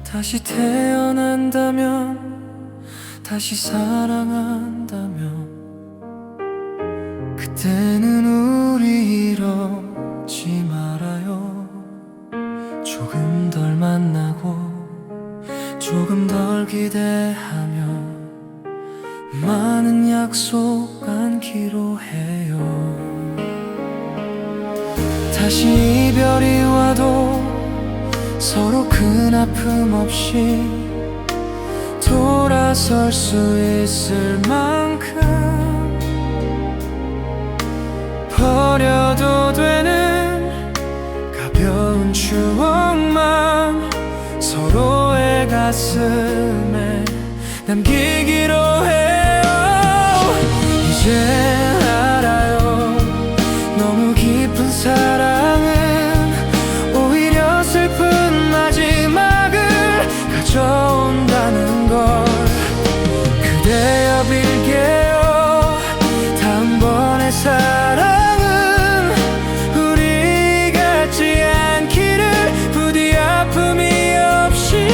다시 태어난다면, 다시 사랑한다면, 그때는 우리 이러지 말아요. 조금 덜 만나고 조금 덜 기대하며 많은 약속 안기로 해요. 다시 이별이 와도 서로 큰 아픔 없이 돌아설 수 있을 만큼 버려도 되는 가벼운 추억만 서로의 가슴에 남기기로 해요. 이제 알아요. 너무 깊은 사랑은 오히려 슬픈 마지막을 가져온다는 걸 그대여 빌게요. 다음번의 사랑은 우리 같지 않기를, 부디 아픔이 없이.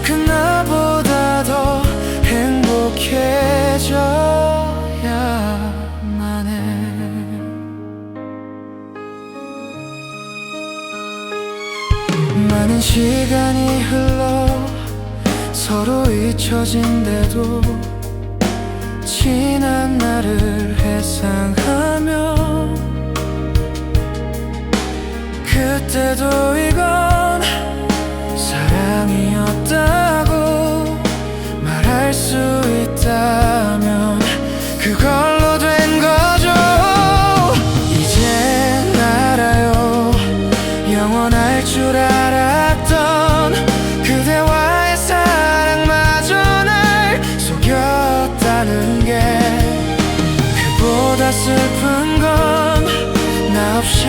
그나보다 더 행복해져야만 해. 많은 시간이 흘러 서로 잊혀진대도 지난 날을 회상하며 그때도 이건 사랑이었다고 말할 수 있다면 그걸로 된 거죠. 이젠 알아요. 영원할 줄 알았던 그대와의 사랑마저 날 속였다는 게 그보다 슬픈 건 나 없이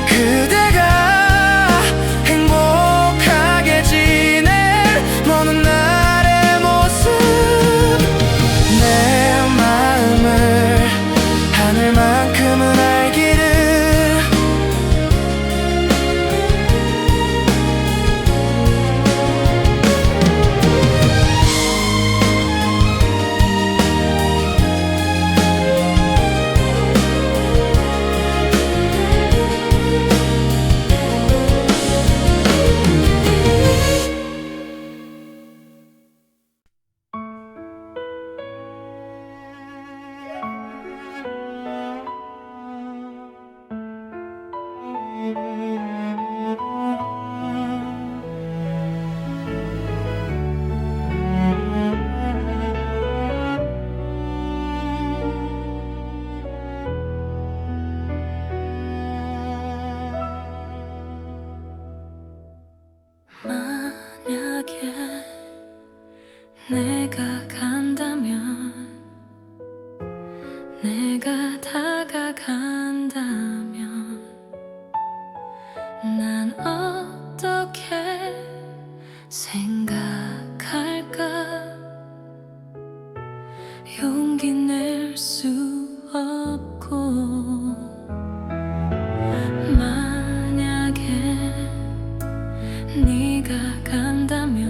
그대가 행복하게 지낼 먼 날의 모습. 내 마음을 하늘만큼은 알기를. 만약에 내가 간다면, 내가 다가간다면 난 어떻게 생각할까? 용기 낼 수 없고. 만약에 네가 간다면,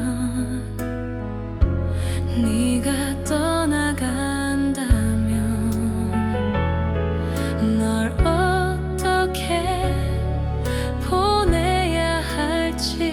네가 떠나간다면 널 어떻게 보내야 할지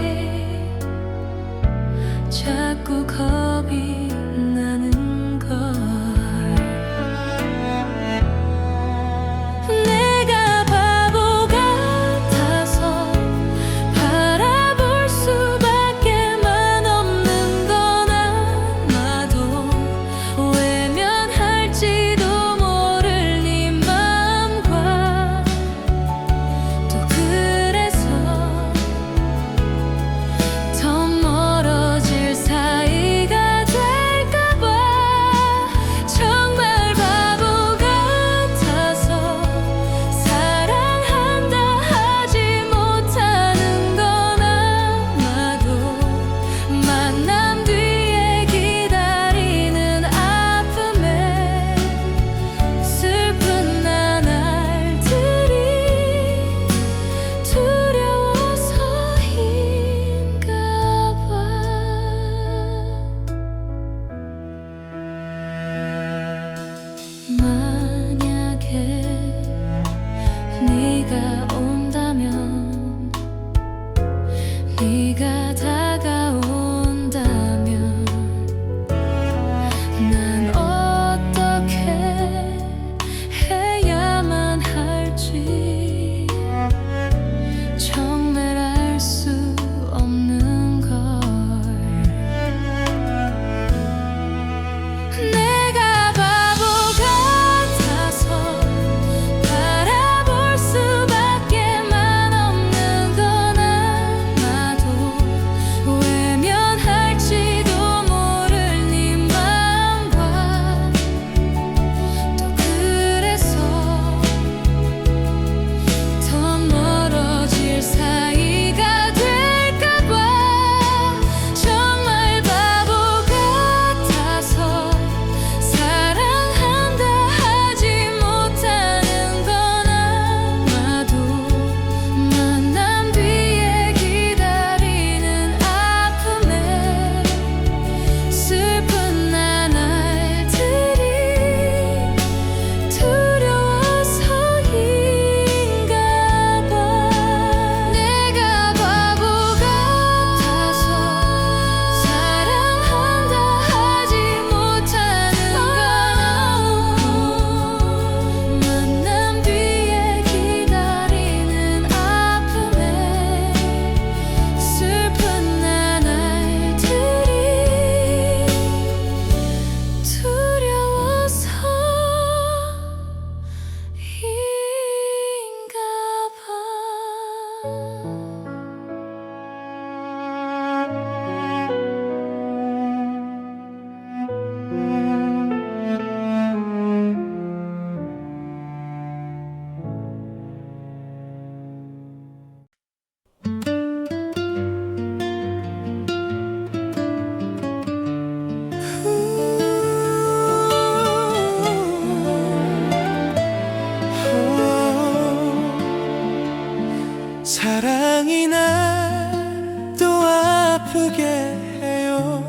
사랑이 날 또 아프게 해요.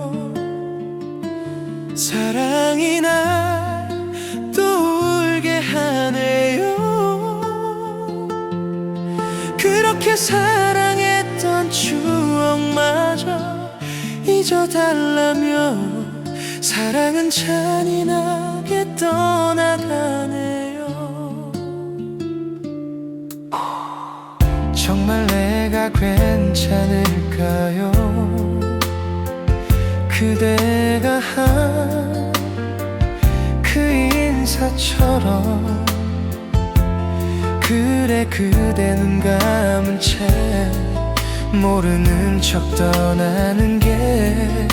사랑이 날 또 울게 하네요. 그렇게 사랑했던 추억마저 잊어달라며 사랑은 잔인하게 떠나가네요. 정말 내가 괜찮을까요? 그대가 한 그 인사처럼 그래 그대 눈 감은 채 모르는 척 떠나는 게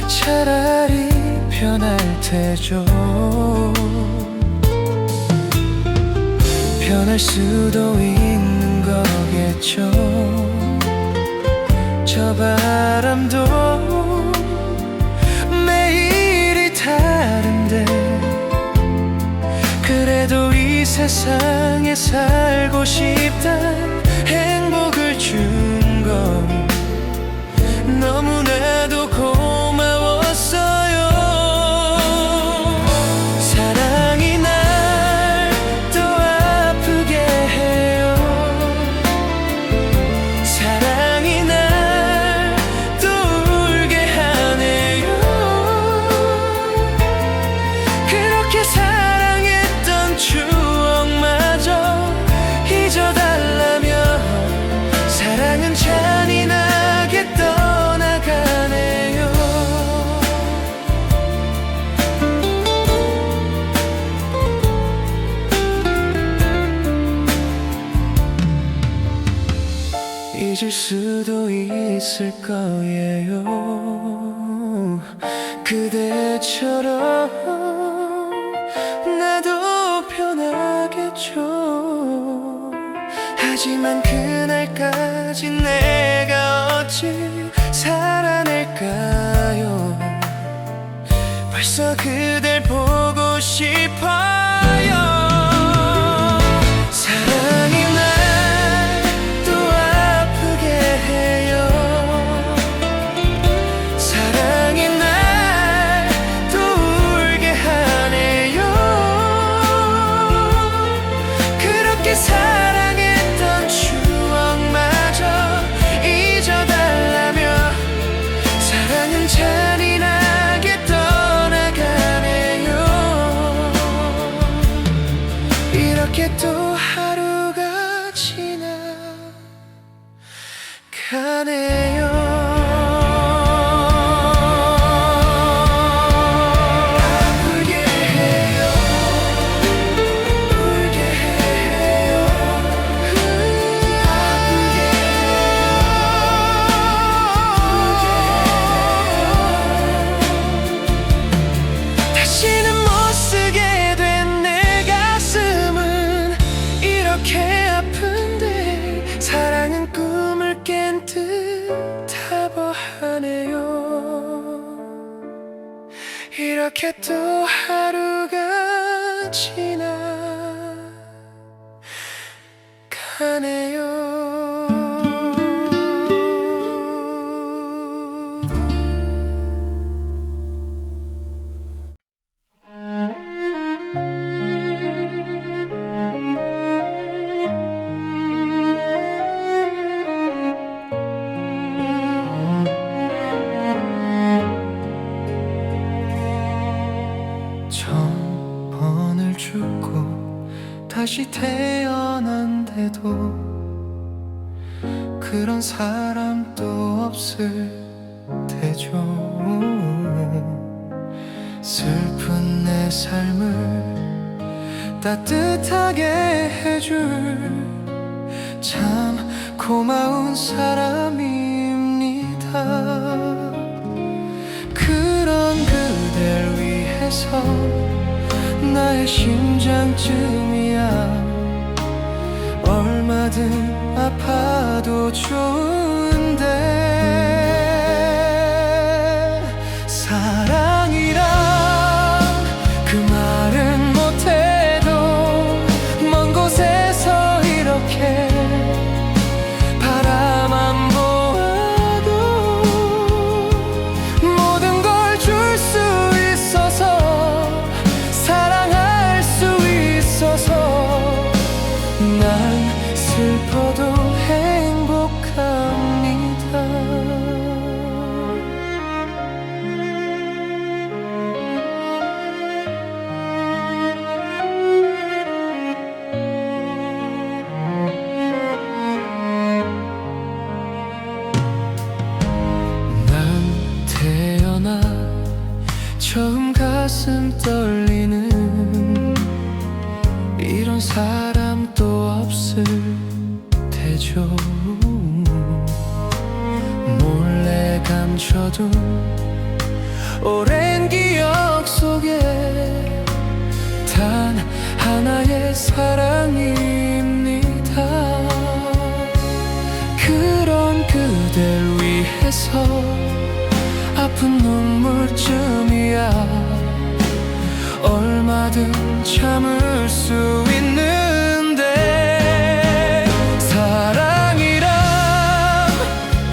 차라리 편할 테죠. 변할 수도 있는 거겠죠. 저 바람도 매일이 다른데 그래도 이 세상에 살고 싶단 행복을 준 건 너무나도 고마웠어요. 사랑이 날 또 아프게 해요. 사랑이 날 또 울게 하네요. 그렇게 사랑했던 추억마저 잊어달라며 사랑은 잔인하게 떠나가네요. 잊을 수도 있을 거예요. 그대처럼 나도 편하겠죠. 하지만 그날까지 내가 어찌 살아낼까요? 벌써 그댈 보고 싶어요. 사랑이 날 또 아프게 해요. 사랑이 날 또 울게 하네요. 그렇게 사랑했던 추억마저 잊어달라며 사랑은 잔인하게 떠나가네요. 이렇게 또 하루가 지나가네요. 아프게 해요. 울게 해요. 아프게 해요. 다시는 못 쓰게 된 내 가슴은 이렇게 아픈데 사랑은 꿈을 깬 듯하고 하네요. 이렇게 또 하루가 지나가네요. 천 번을 죽고 다시 태어난데도 그런 사람도 없을 테죠. 슬픈 내 삶을 따뜻하게 해줄 참 고마운 사람입니다. 그런 그댈 위해서 나의 심장쯤이야 얼마든 아파도 좋은데 사랑이란 그 말은 못해도 먼 곳에서 이렇게 바라만 보아도 모든 걸 줄 수 있어서 사랑할 수 있어서 난 슬퍼도 행복합니다. 난 태어나 처음 가슴 떨리는 이런 사람도 없을 테죠. 몰래 감춰둔 오랜 기억 속에 단 하나의 사랑입니다. 그런 그댈 위해서 아픈 눈물쯤이야 얼마든 참을 수 있는데 사랑이란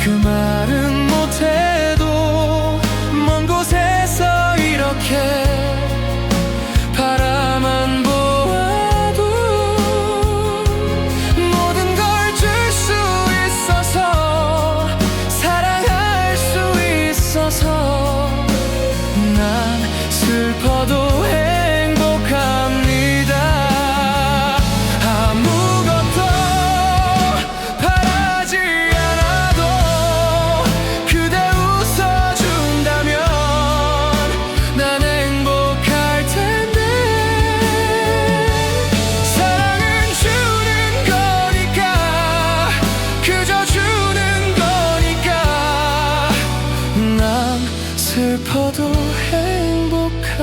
그 말은 못해도 먼 곳에서 이렇게 바라만 보아도 모든 걸 줄 수 있어서 사랑할 수 있어서 난 슬퍼도 슬퍼도 행복합니다.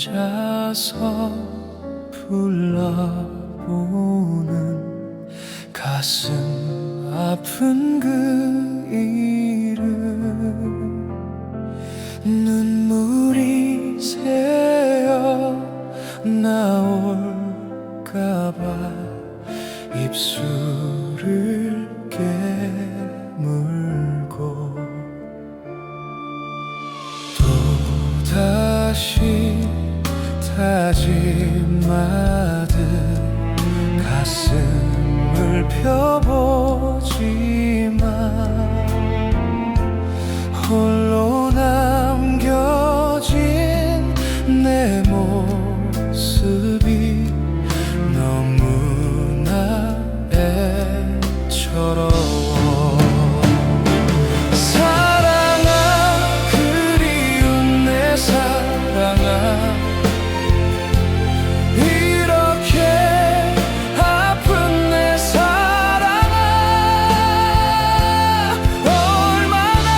혼자서 불러보는 가슴 아픈 그 이름 눈물이 새어 나올까봐 입술을 깨물고 또다시 다짐하듯 가슴을 펴보지만 홀로 남겨진 내 모습이 너무나 애처로워. 사랑아 그리운 내 사랑아 얼마나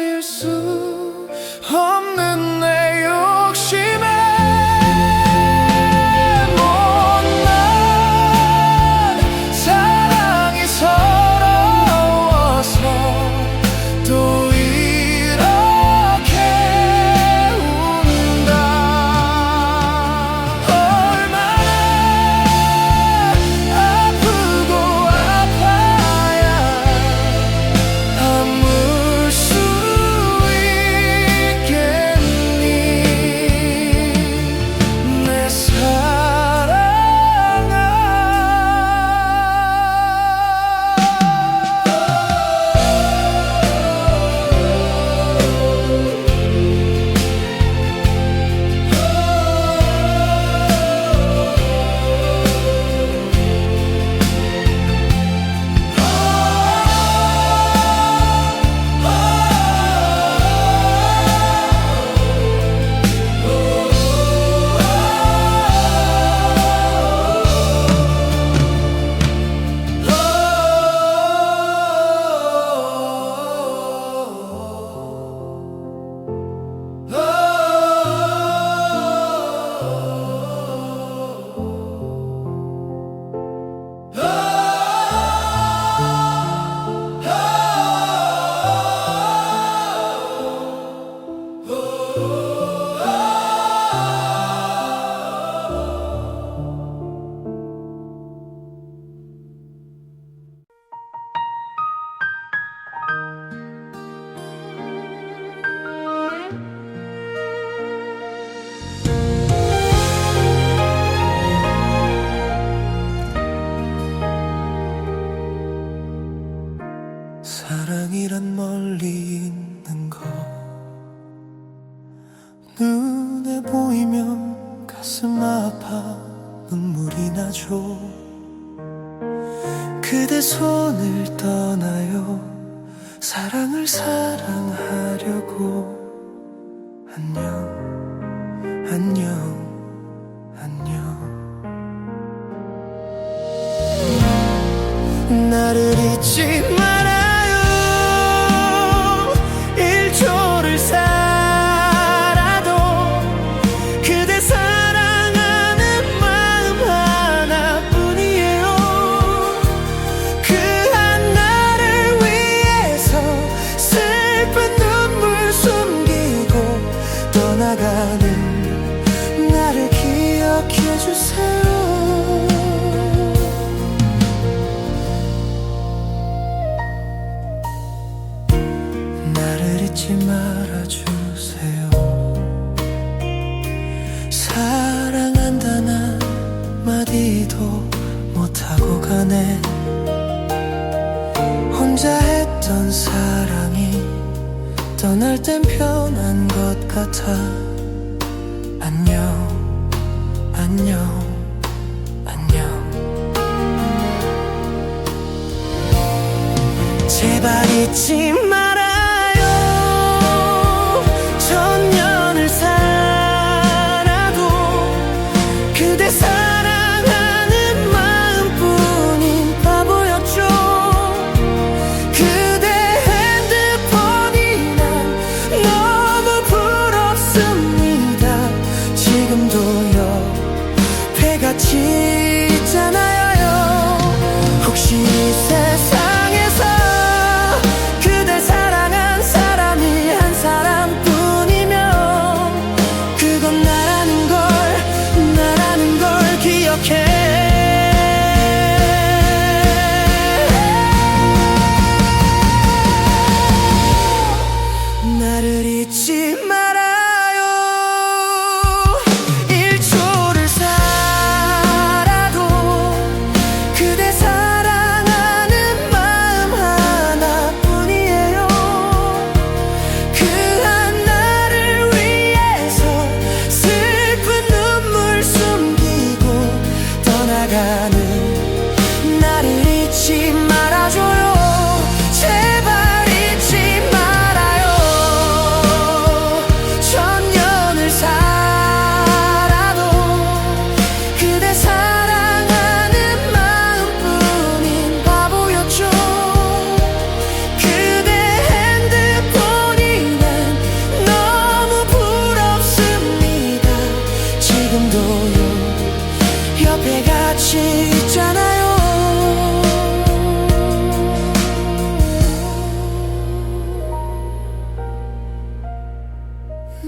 버릴 수 없는 내 욕심에 못난 사랑이 서러워서 또 이렇게 운다. 얼마나 아프고 아파야 아물 수 있겠니 내 사랑아. 사랑이란 멀리 있는 거 눈에 보이면 가슴 아파 눈물이 나죠. 그대 손을 떠나요. 사랑을 사랑하려고. 안녕 안녕 안녕. 나를 잊지 말아요. 1초를 살아도 그대 사랑하는 마음 하나뿐이에요. 그 하나를 위해서 슬픈 눈물 숨기고 떠나가는 나를 기억해 주세요. 나를 잊지 말아주세요. 사랑한다는 마디도 못하고 가네. 혼자 했던 사랑이 떠날 땐 편한 것 같아. 안녕 안녕 안녕. 제발 잊지 말아요. 천년을 살아도 그대 사랑하는 마음뿐인 바보였죠. 그대 핸드폰이 난 너무 부럽습니다. 지금도 옆에 같이 있잖아요. 혹시 이 세상에서 그댈 사랑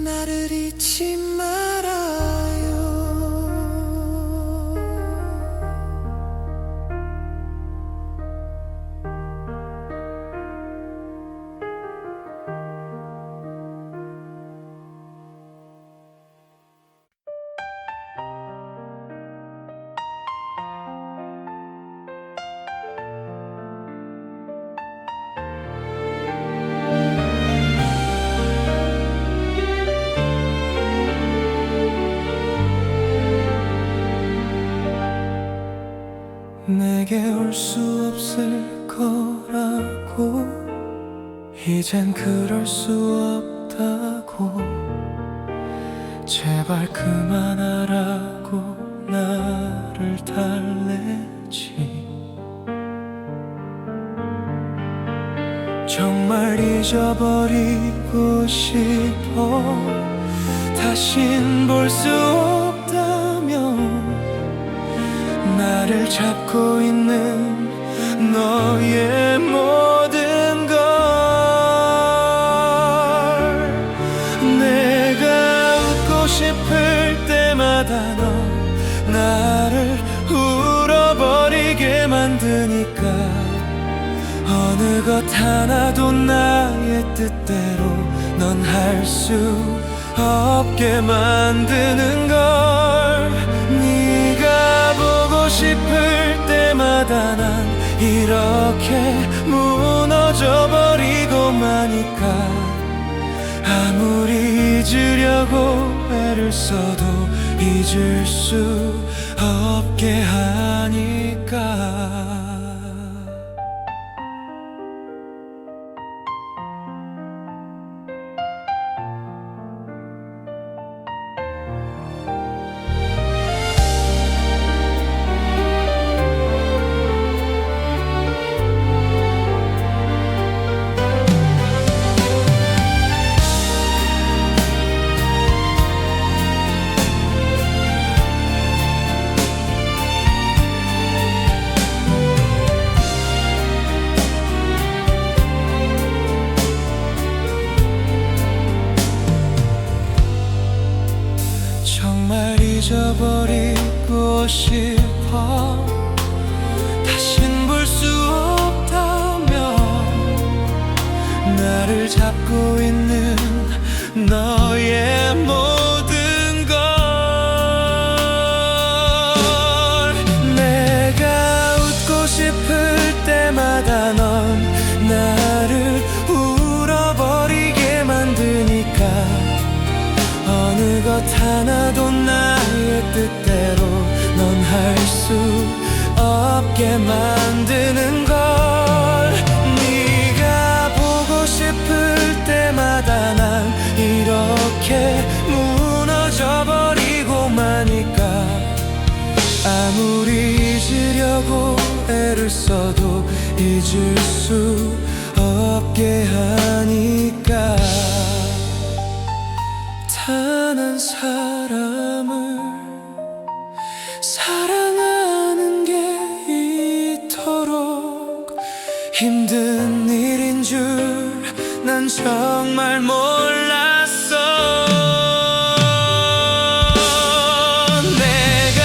나를 잊지 말아요. 내게 올 수 없을 거라고, 이젠 그럴 수 없다고, 제발 그만하라고 나를 달래지. 정말 잊어버리고 싶어. 다신 볼 수 없다면 나를 잡고 있는 너의 모든 걸. 내가 웃고 싶을 때마다 넌 나를 울어버리게 만드니까, 어느 것 하나도 나의 뜻대로 넌 할 수 없게 만드는 걸. 네가 보고 싶을 때마다 난 이렇게 무너져 버리고 마니까, 아무리 잊으려고 애를 써도 잊을 수 없게 하니까. 정말 잊어버리고 싶어. 다신 볼 수 없다면 나를 잡고 있는 너의 모든 걸. 내가 웃고 싶을 때마다 넌 나를 울어버리게 만드니까, 어느 것 하나도 나의 뜻대로 넌 할 수 없게 만드는 걸. 네가 보고 싶을 때마다 난 이렇게 무너져 버리고 마니까, 아무리 잊으려고 애를 써도 잊을 수 없게 하니까. 단 한 사람을 사랑하는 게 이토록 힘든 일인 줄 난 정말 몰랐어. 내가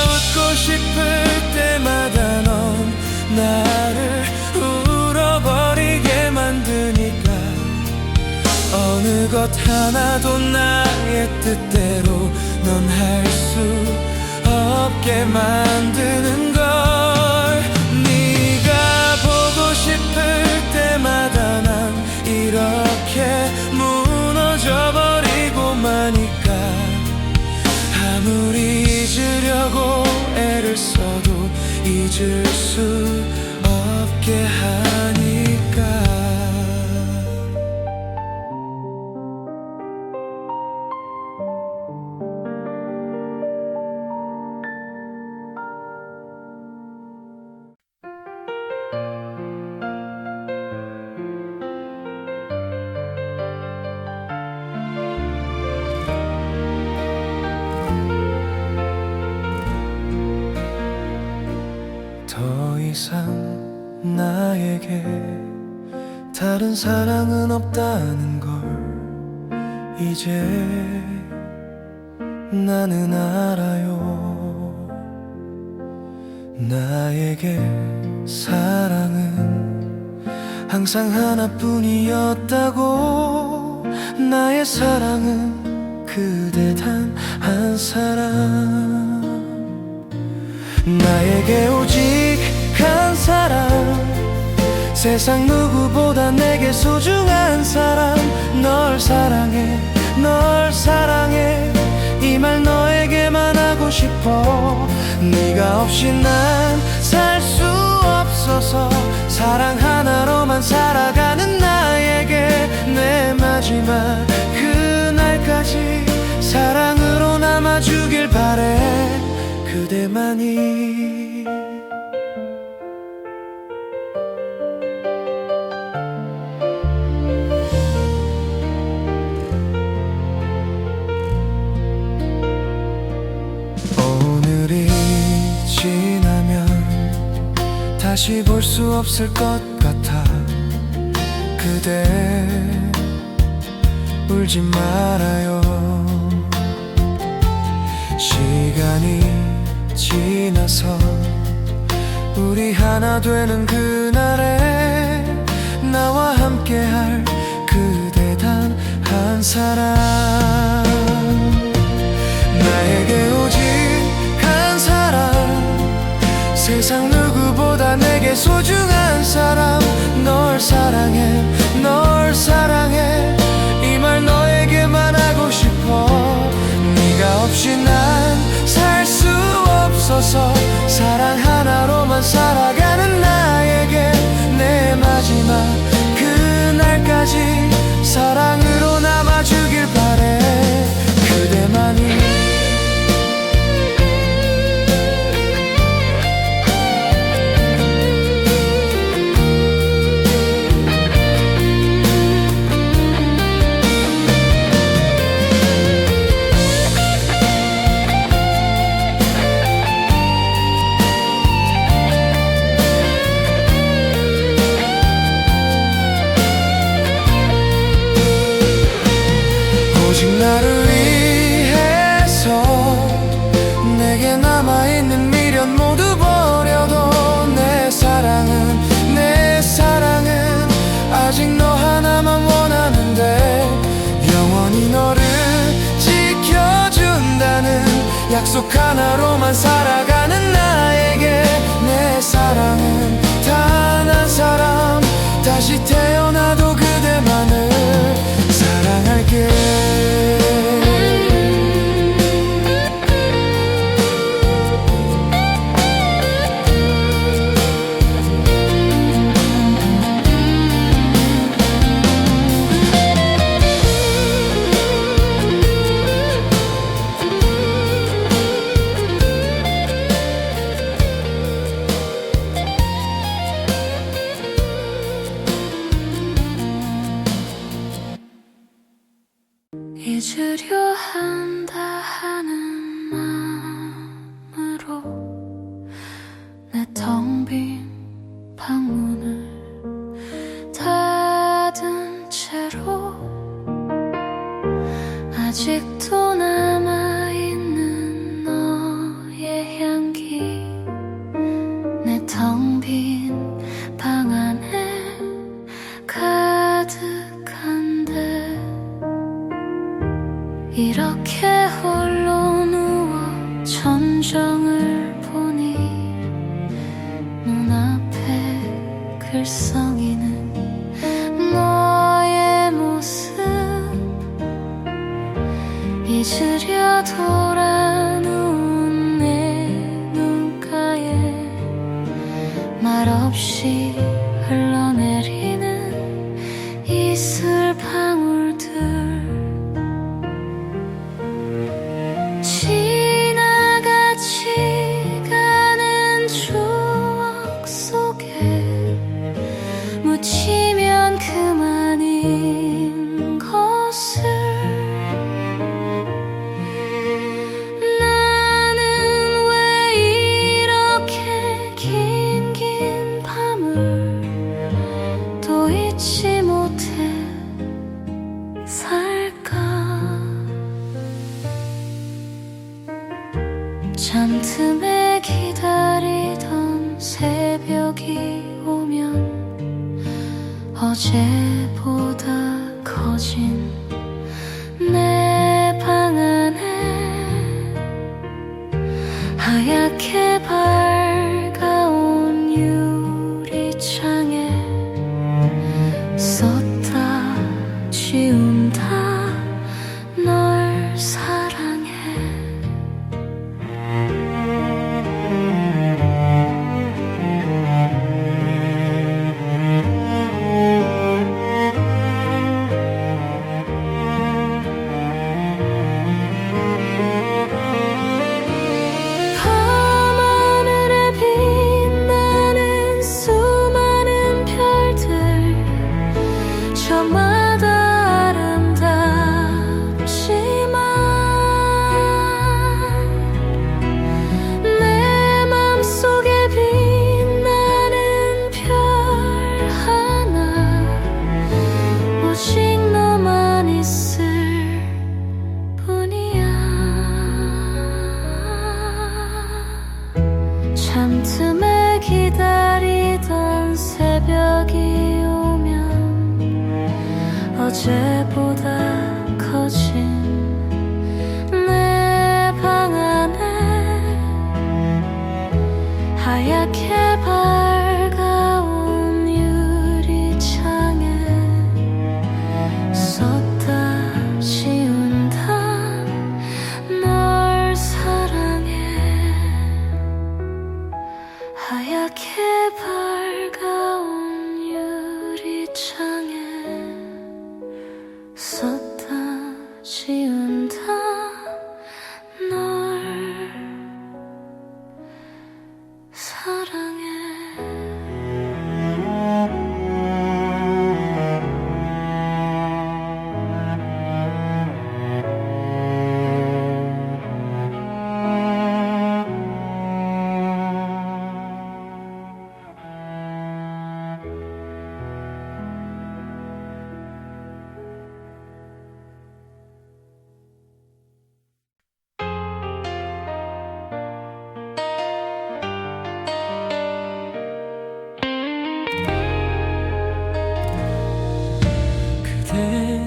웃고 싶을 때마다 넌 나를 울어버리게 만드니까, 어느 것 하나도 나의 뜻대로 넌 할 수 없게 만드는 걸. 네가 보고 싶을 때마다 난 이렇게 무너져 버리고 마니까, 아무리 잊으려고 애를 써도 잊을 수 없게 하니까. 더 이상 나에게 다른 사랑은 없다는 걸 이제 나는 알아요. 나에게 사랑은 항상 하나뿐이었다고. 나의 사랑은 그대 단 한 사람. 나에게 오직 한 사람, 세상 누구보다 내게 소중한 사람. 널 사랑해, 널 사랑해, 이 말 너에게만 하고 싶어. 네가 없이 난 살 수 없어서 사랑 하나로만 살아가는 나에게 내 마지막 그날까지 사랑으로 남아주길 바래. 그대만이. 오늘이 지나면 다시 볼 수 없을 것 같아. 그대 울지 말아요. 시간이 지나서 우리 하나 되는 그날에 나와 함께할 그대 단 한 사람. 나에게 오직 한 사람, 세상 누구보다 내게 소중한 사람. 널 사랑해, 널 사랑해, 이 말 너에게만 하고 싶어. 네가 없이 난 살 수 없어서 사랑 하나로만 살아가는 나에게 내 마지막 그날까지 사랑으로 남아주길 바래. 그대만이. 오직 나를 위해서 내게 남아있는 미련 모두 버려도 내 사랑은, 내 사랑은 아직 너 하나만 원하는데. 영원히 너를 지켜준다는 약속 하나로만 살아가는 나에게 내 사랑은 단 한 사람. 다시 태어나도 그대만을 사랑할게. 잊으려 한다 하는 마음으로 내 텅 빈 방문을 닫은 채로 아직도 남아있는 너의 향기 내 텅 빈 방 안에 가득한데. 이렇게 홀로 누워 천정을 보니 눈앞에 글썽이는 너의 모습. 잊으려 돌아누운 내 눈가에 말없이 흘러내리는 이슬 방울들. 지나가지 가는 추억 속에 묻히면 그만인 것을. 나는 왜 이렇게 긴 밤을 또 잊지 못해 살까. 잠틈에 기다리던 새벽이 오면 어제보다 커진 내 방 안에 하얗게 밝아온 유리창에 썼다 지운다 널 사랑해. 밤하늘에 빛나는 수많은 별들 저마다 아름답지만 내 맘속에 빛나는 별 하나 오직 너만 있을 뿐이야. 잠틈에 기다리던 새벽이 오면 어제보다 커진 내 방 안에 하얗게 밝아온 유리창에 썼다 지운다 널 사랑해. 하얗게 밝아온 유리창에 썼다 지운다 널 사랑해. 그대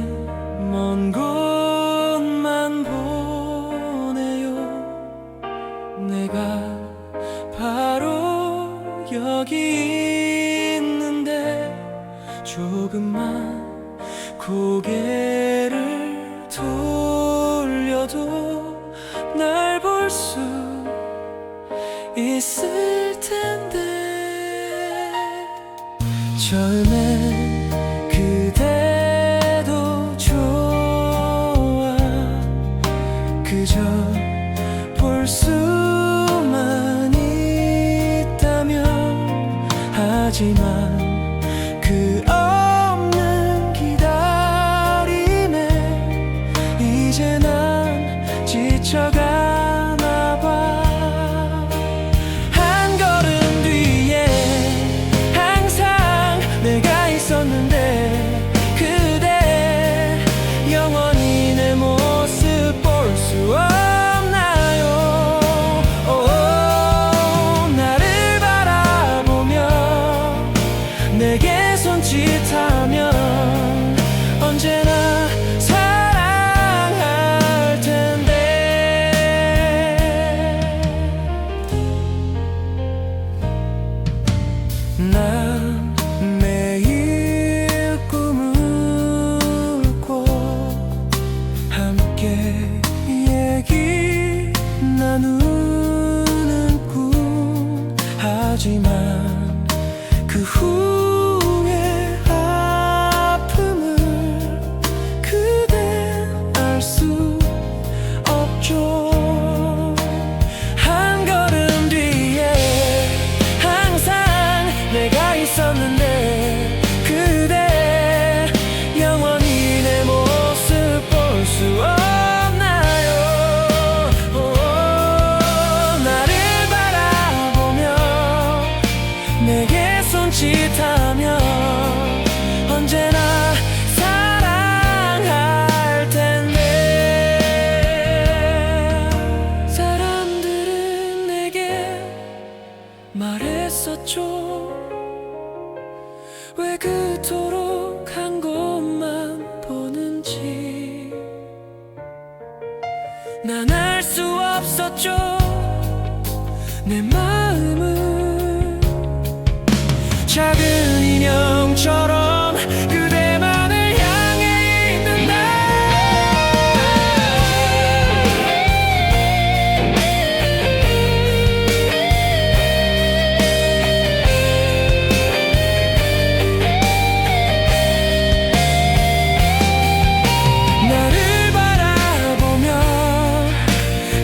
먼 곳만 보내요. 내가 바로 여기 있는데 조금만 고개를 돌려도 날 볼 수 있을 텐데 처음엔 그대도 좋아 그저 볼 수만 있다면 하지만 그 없는 기다림에 이제 난 지쳐가나 봐. 한 걸음 뒤에 항상 내가 있었는데 그대 영원히 내 모습 볼 수 없나요? 나를 바라보며 내게 손짓하면 언제나 사랑할 텐데 난 매일 꿈을 꿔 함께 얘기 나누는 꿈 하지만 그 후에 아픔을 그댄 알 수 없죠. 한 걸음 뒤에 항상 내가 있었는데 그대 영원히 내 모습 볼 수 없나요? 나를 바라보며 내게 손짓하면 언제나 사랑할 텐데 사람들은 난 알 수 없었죠. 내 마음은 작은 인형처럼 그대만을 향해 있는다. 나를 바라보며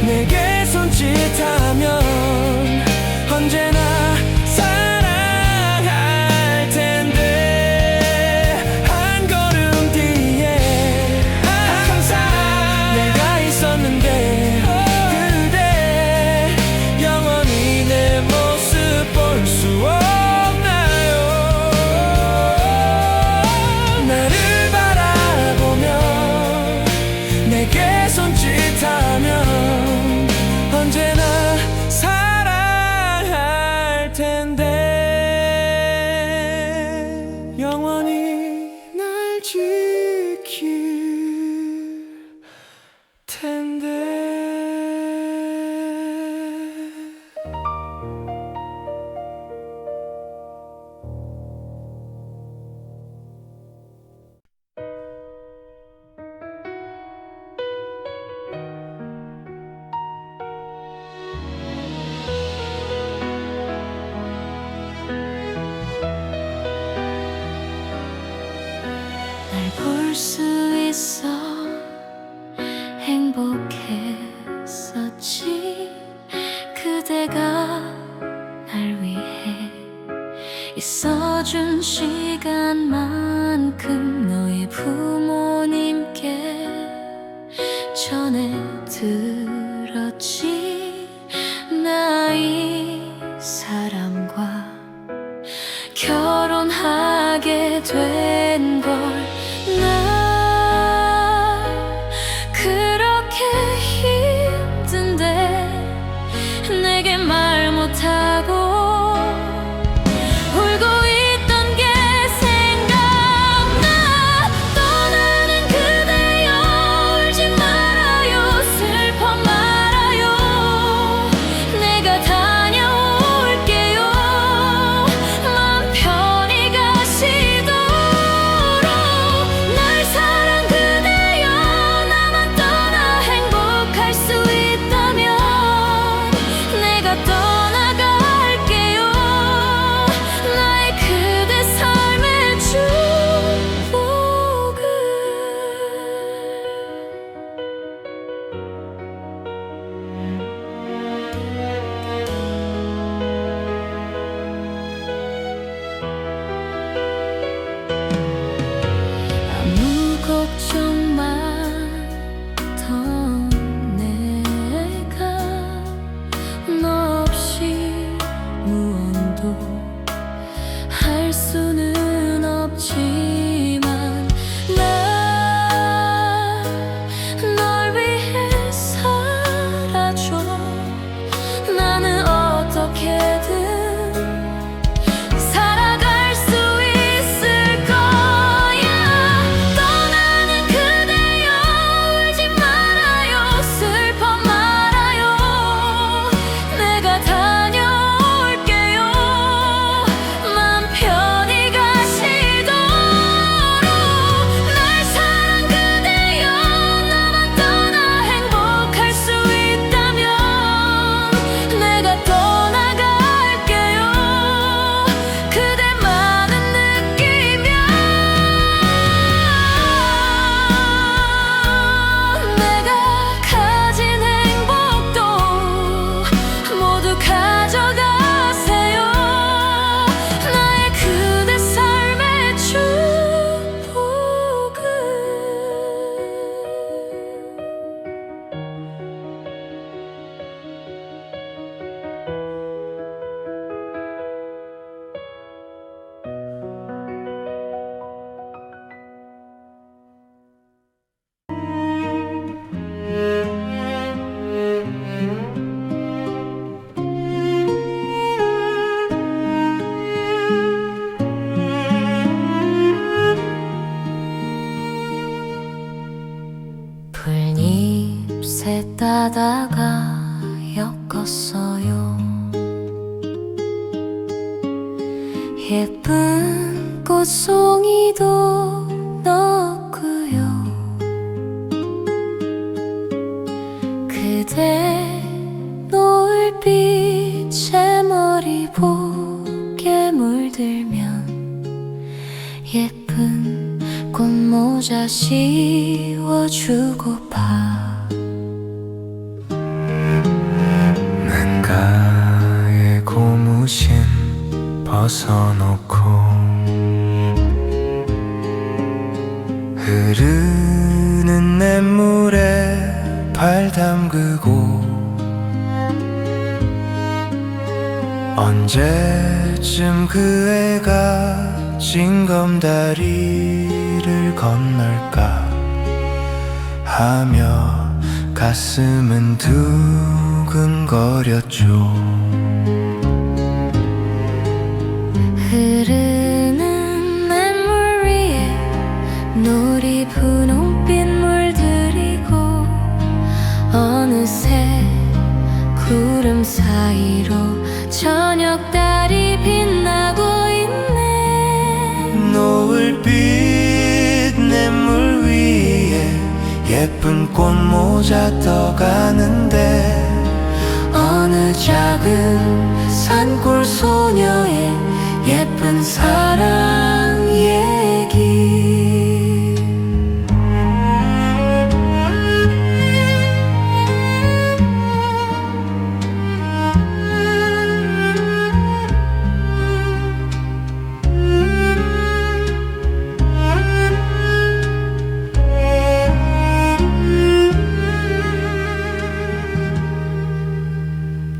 내게 손짓하면 언제나 사랑할 텐데 한 걸음 뒤에 항상 내가 있었는데 그대 영원히 내 모습 볼 수 없나요? 나를 바라보며 내게 손짓하면 언제나 사랑할 텐데 영원히 날 지킬 텐데. 날 볼 수 있어 행복했었지. 그대가 날 위해 있어준 시간만큼 너의 부모님께 전해들었지. 나 이 사람과 결혼하게 된 걸. 나 그렇게 힘든데 내게 말 못하고 울고 있던 게 생각나. 떠나는 그대여 울지 말아요. 슬퍼 말아요. 내가 다녀올게요. 맘 편히 가시도록. 날 사랑 그대여 나만 떠나 행복할 수 있다면 내가 떠나갈게요. 나의 그대 삶의 축복을. 아무 걱정 많던 내가 너 없이 무언도 할 수는 없지만 나 널 위해 살아줘. 나는 어떻게든 살아갈 수 있을 거야. 떠나는 그대여 울지 말아요. 슬퍼 말아요. 내가 다녀올게요. 맘 편히 가시도록. 날 사랑 그대여 나만 떠나 행복할 수 있다면 내가 떠나갈게요. 그대만은 느끼면 내가 가진 행복도 모두 가져가세요. 나의 그대 삶의 축복을. 불 풀잎새 따다가 엮었어요. 예쁜 꽃송이도 넣었고요. 그대 노을빛에 머리 보게 물들면 예쁜 꽃모자 씌워주고파. 난가의 고무신 벗어놓고 흐르는 냇물에 발 담그고 언제쯤 그 애가 징검다리를 건널까 하며 가슴은 두근거렸죠. 흐르는 냇물 위에 놀이 분홍빛 물들이고 어느새 구름 사이로 저녁달이 빛나고 있네. 노을빛 냇물 위에 예쁜 꽃모자 떠가는데 어느 작은 산골 소녀의 예쁜 사랑 얘기.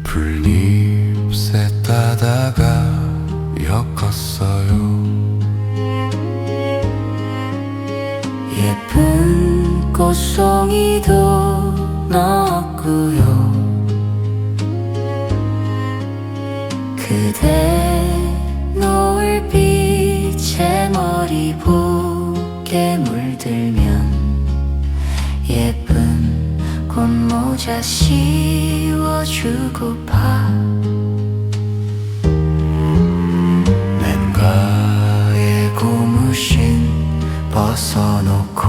풀잎새 따다가 엮었어요. 예쁜 꽃송이도 넣었고요. 그대 노을빛에 머리 보게 물들면 예쁜 꽃모자 씌워주고파. 맨가에 고무신 벗어놓고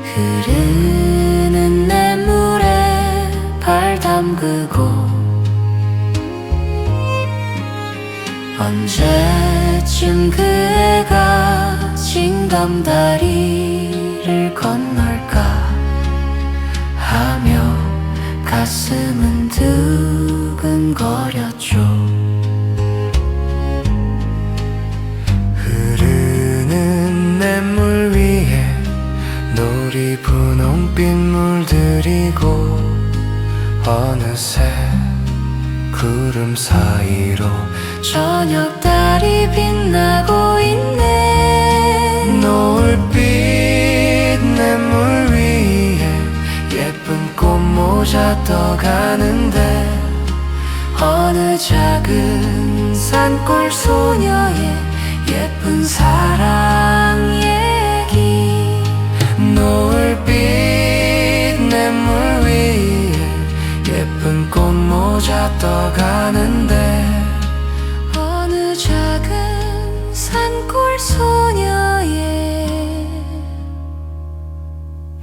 흐르는 냇물에 발 담그고 언제쯤 그 애가 징검다리를 건널까 하며 가슴은 두근거렸죠. 흐르는 냇물 위에 놀이 분홍빛 물들이고 어느새 구름 사이로 저녁달이 빛나고 있네. 노을빛 냇물 위에 예쁜 꽃모자 떠가는데 어느 작은 산골 소녀의 예쁜 사랑 얘기. 노을빛 냇물 위에 예쁜 꽃모자 떠가는데 어느 작은 산골 소녀의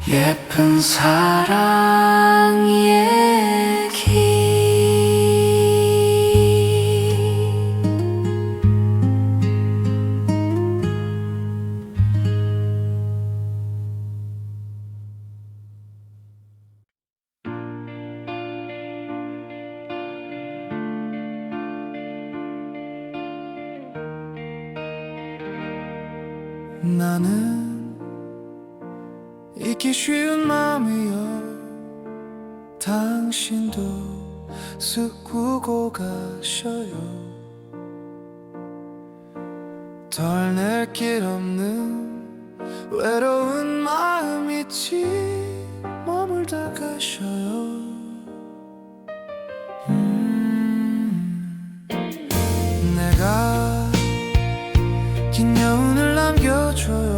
예쁜 사랑 얘기. 나는 잊기 쉬운 마음이여 당신도 쓰고 가셔요. 덜 낼 길 없는 외로운 마음 있지 머물다 가셔요. 내가 긴 여운을 남겨줘요.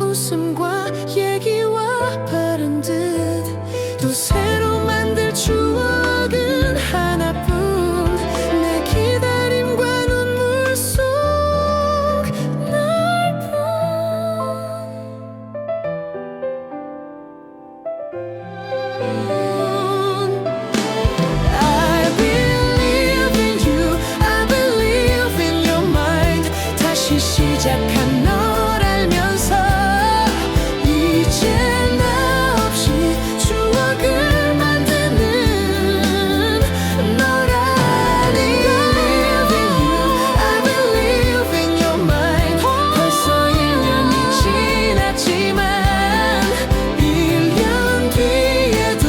웃음과 얘기와 바른 듯 또 새로 만들 추억은 하나뿐 내 기다림과 눈물 속 넓은 I believe in you I believe in your mind 다시 시작한 널 알면서 이제 나 없이 추억을 만드는 너라니 I believe in you I believe in your mind 벌써 1년이 지났지만 1년 뒤에도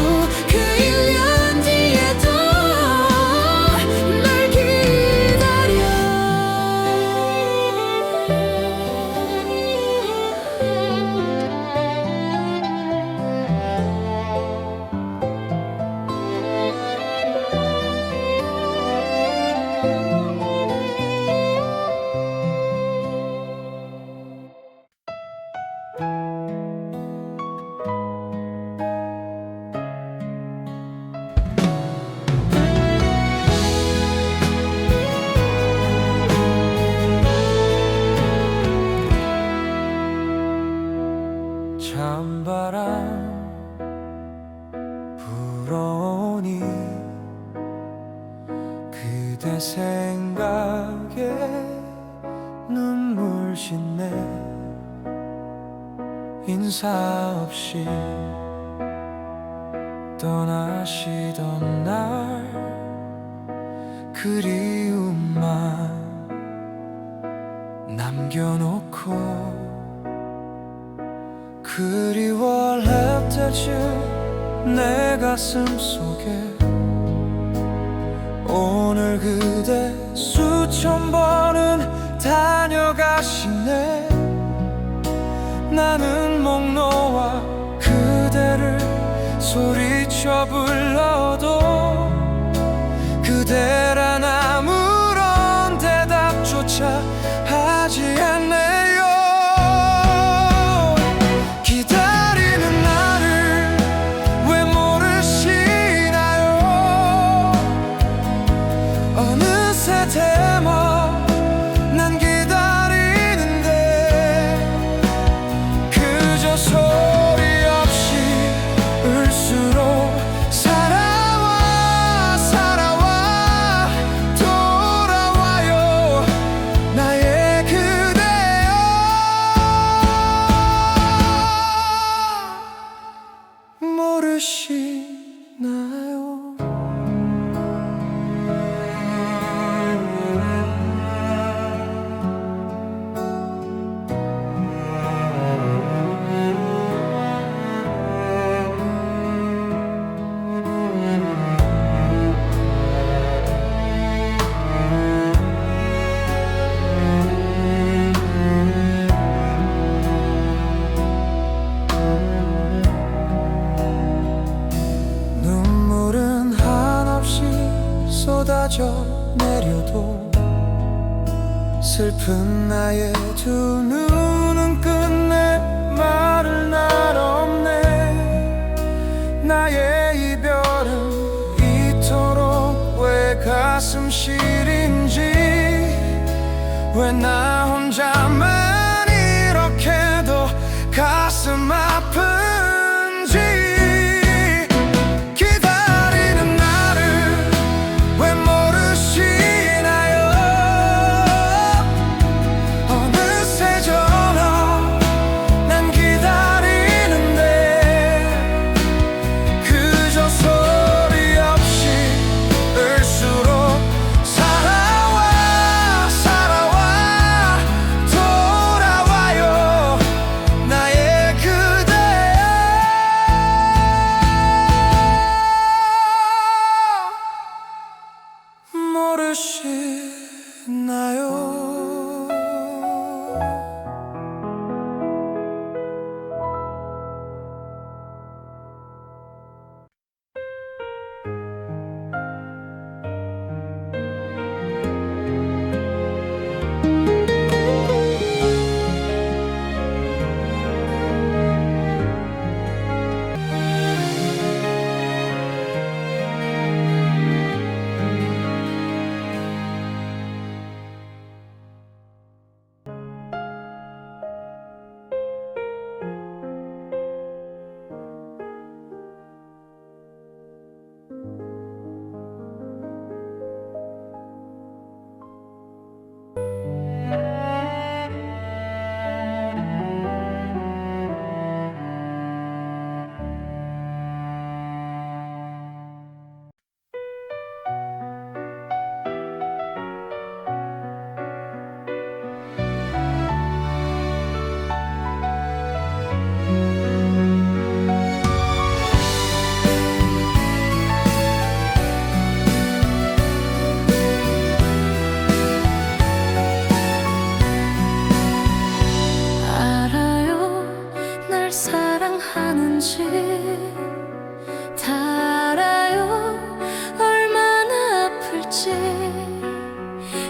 그 1년 뒤에도 날 기다려 찬바람 불어오니 그대 생각에 눈물 짓네 인사 없이 떠나시던 날 그리움만 남겨놓고 그리워할 때쯤 내 가슴 속에 오늘 그대 수천 번은 다녀가시네 나는 목 놓아 그대를 소리쳐 불러도 그대란 아무런 대답조차 하지 않네요 기다리는 나를 왜 모르시나요 어느새 대머 난 기다리는데 그저 소리 없이 울수록 살아와 살아와 돌아와요 나의 그대여 모르시나요 눈물은 한없이 쏟아져 내려도 슬픈 나의 두 눈은 끝내 말을 날 없네 나의 이별은 이토록 왜 가슴 시린지 왜 나 혼자만 이렇게도 가슴 아픈지 기다리는 나를 왜 모르시나요 어느새 저 아플지 다 알아요. 얼마나 아플지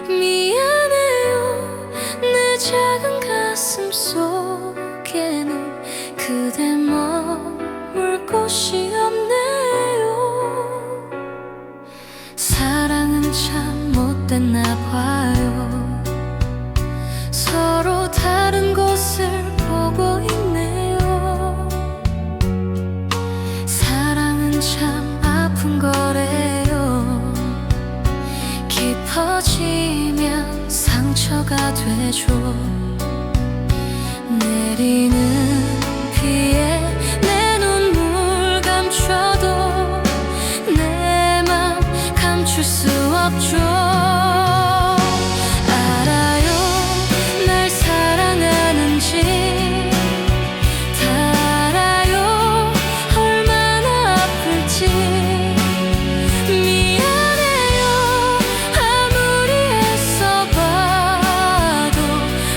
미안해요. 내 작은 가슴 속에는 그대 머물 곳이 없네요. 사랑은 참 못됐나 봐요. 서로 다른 곳을 보고 있네요. 사랑은 참 아픈 거래요. 깊어지면 상처가 되죠. 내리는 비에 내 눈물 감춰도 내 맘 감출 수 없죠. 알아요. 날 사랑하는지 다 알아요. 얼마나 아플지 미안해요. 아무리 애써봐도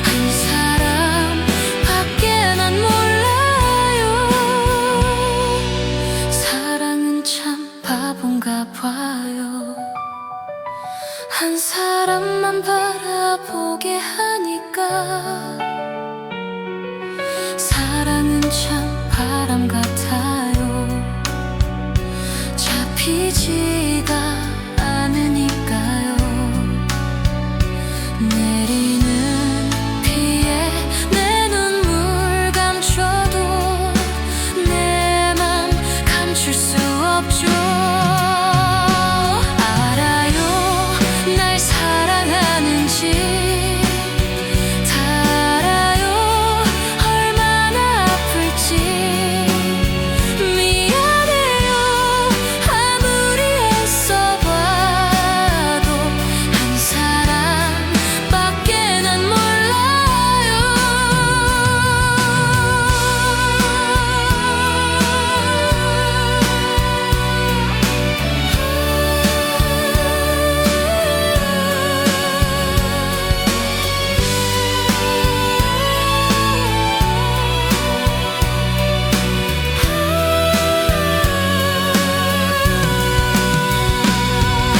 한 사람밖에 난 몰라요. 사랑은 참 바본가 봐요. 한 사람만 바라보게 하니까. 사랑은 참 바람 같아요. 잡히지가 않으니까요. 내리는 비에 내 눈물 감춰도 내 맘 감출 수 없죠. 알아요. 날 사랑하는지 다 알아요. 얼마나 아플지 미안해요. 아무리 애써봐도 한 사람밖에 난 몰라요.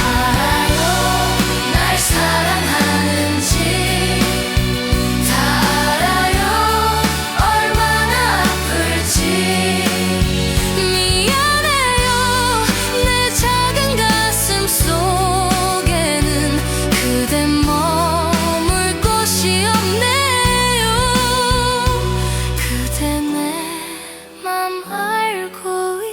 알아요. 날 사랑하는지 다 알아요. 얼마나 아플지 미안해요. 내 작은 가슴 속에는 그대 머물 곳이 없네요. 그대 내 맘 알고 있나요?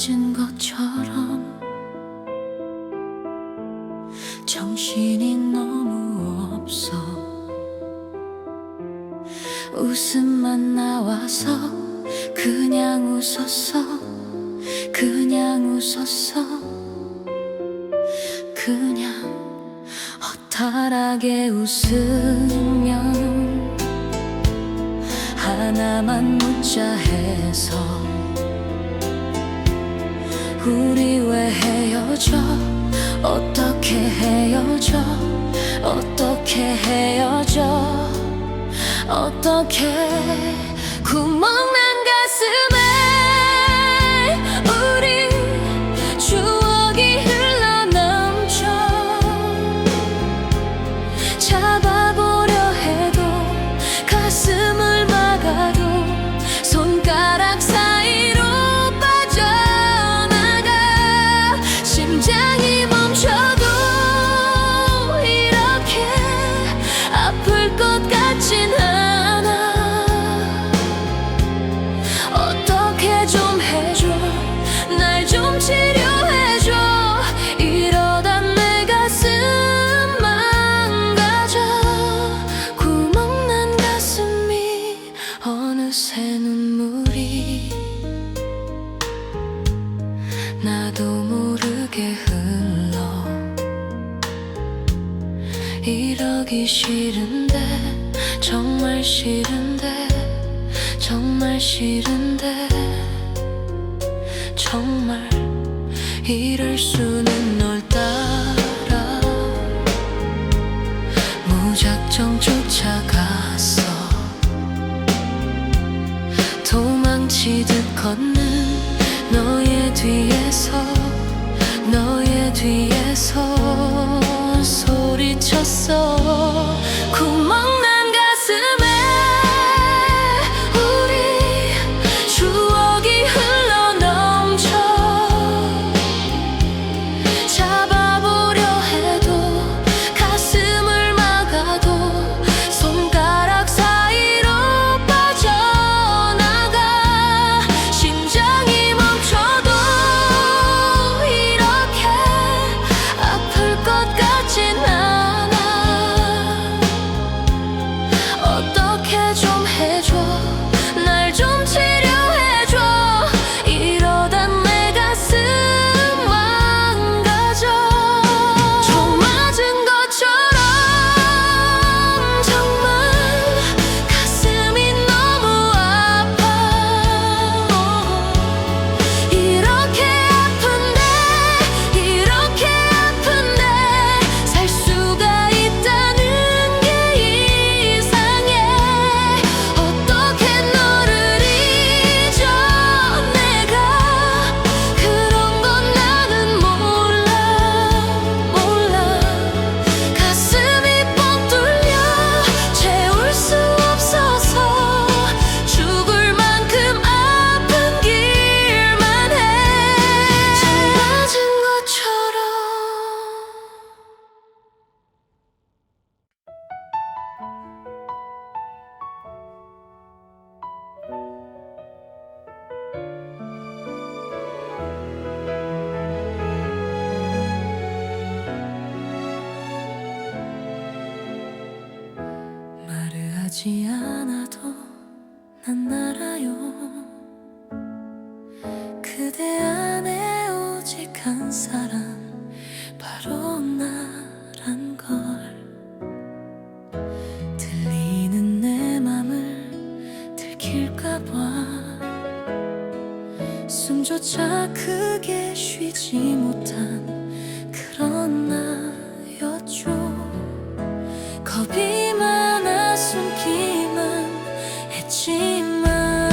맞은 것처럼 정신이 너무 없어. 웃음만 나와서 그냥 웃었어. 그냥 웃었어. 그냥 허탈하게 웃으면 하나만 묻자 해서 우리 왜 헤어져? 어떻게 헤어져? 어떻게 헤어져? 어떻게 구멍난 가슴에 우리 추억이 흘러넘쳐. 잡아보려 해도 가슴을 막아도 손가락 사이로 빠져나가. 심장이 멈춰도 이렇게 아플 것 같진 않아. 어떻게 좀 해줘. 날 좀 치료해줘. 이러다 내 가슴 망가져. 구멍난 가슴이 어느새 눈물이 나도 모르게 흘러. 이러기 싫은데 정말 싫은데 정말 싫은데 정말 이럴 수는. 널 따라 무작정 쫓아갔어. 도망치듯 걷는 너의 뒤에서 너의 뒤에서 소리쳤어. 구멍난 가슴에 우리 추억이 흘러넘쳐. 잡아보려 해도 가슴을 막아도 손가락 사이로 빠져나가. 심장이 멈춰도 이렇게 아플 것 같진 않아. 어떻게 좀 해줘. 날 좀 치료해줘. 이러다 내 가슴 망가져. 총 맞은 것처럼 정말 가슴이 너무 아파. 이렇게 아픈데 이렇게 아픈데 살 수가 있다는 게 이상해. 어떻게 너를 잊어. 내가 그런 건 나는 몰라. 가슴이 뻥 뚫려 채울 수 없어서 죽을 만큼 아픈 길만 해. 총 맞은 것처럼. 말을 하지 않아도 난 알아요. 그대 안에 오직 한 사람 바로 나란 걸. 들리는 내 맘을 들킬까봐 숨조차 크게 쉬지 못한 그런 나였죠. 겁이 많아 숨기만 했지만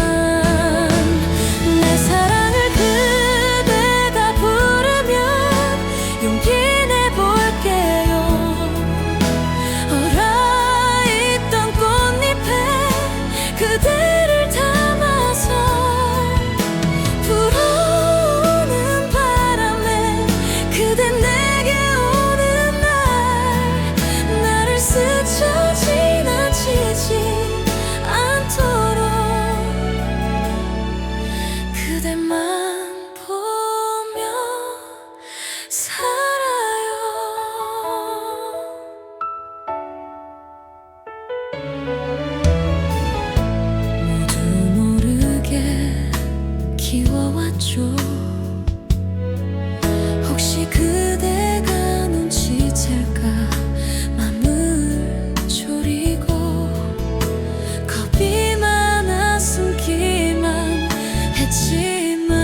내 사랑을 그대가 부르면 용기 내볼게요. 얼어있던 꽃잎에 그대를 담아서 불어오는 바람에 그대 내게 오는 날 나를 스쳐 지나치지 않도록 그대만 보고 줘. 혹시 그대가 눈치챌까 맘을 졸이고 겁이 많아 숨기만 했지만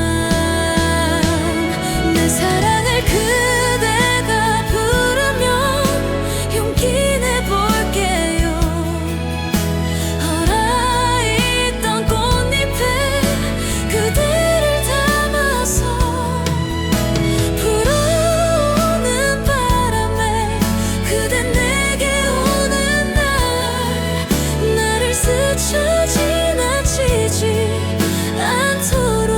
내 사랑을 그대가 부르면 용기 내볼게요. 얼어있던 꽃잎에 그대를 담아서 불어오는 바람에 그대 내게 오는 날 나를 스쳐 지나치지 않도록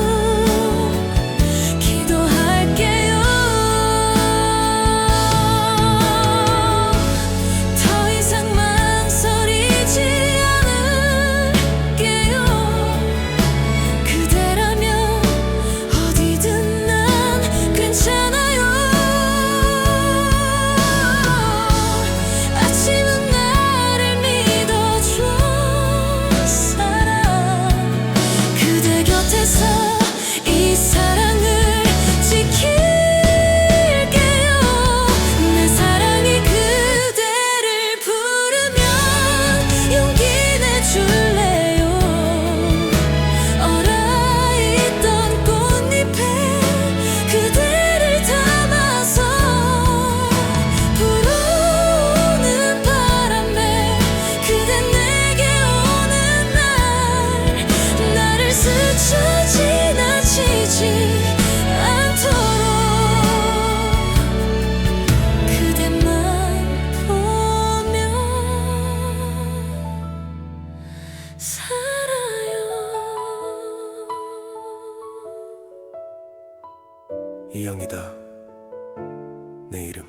기도할게요. 더 이상 망설이지 않을게요. 그대라면 어디든 난 괜찮아요. 아침은 나를 믿어줘 사랑. 그대 곁에서 이 사랑을 지킬게요. 내 사랑이 그대를 부르면 용기 내줄래요. 얼어있던 꽃잎에 그대를 담아서 불어오는 바람에 그대 내게 오는 날 나를 스쳐 지나치지 않도록 그대만 보면 살아요. 이영이다. 내 이름.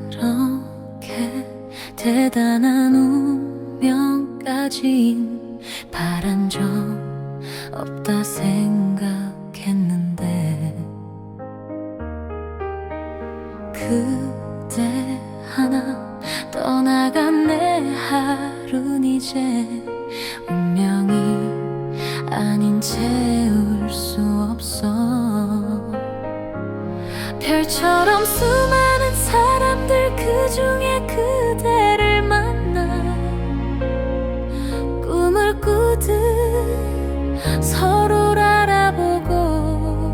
그렇게 대단한 운명까진 바란 적 없다 생각했는데 그대 하나 떠나간 내 하루는 이제 운명이 아닌 채울 수 없어. 별처럼 수많은 사람들 그 중에 그대를 만나 꿈을 꾸듯 서로를 알아보고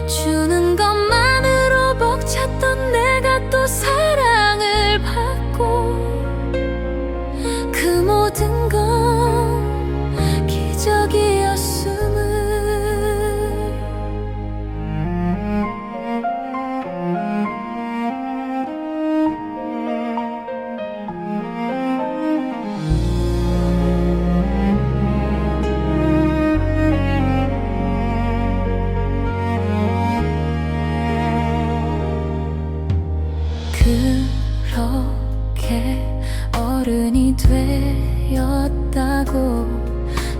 주는 것만으로 벅찼던 내가 또 사랑을 받고 그 모든 건 기적이었음을 그렇게 어른이 되었다고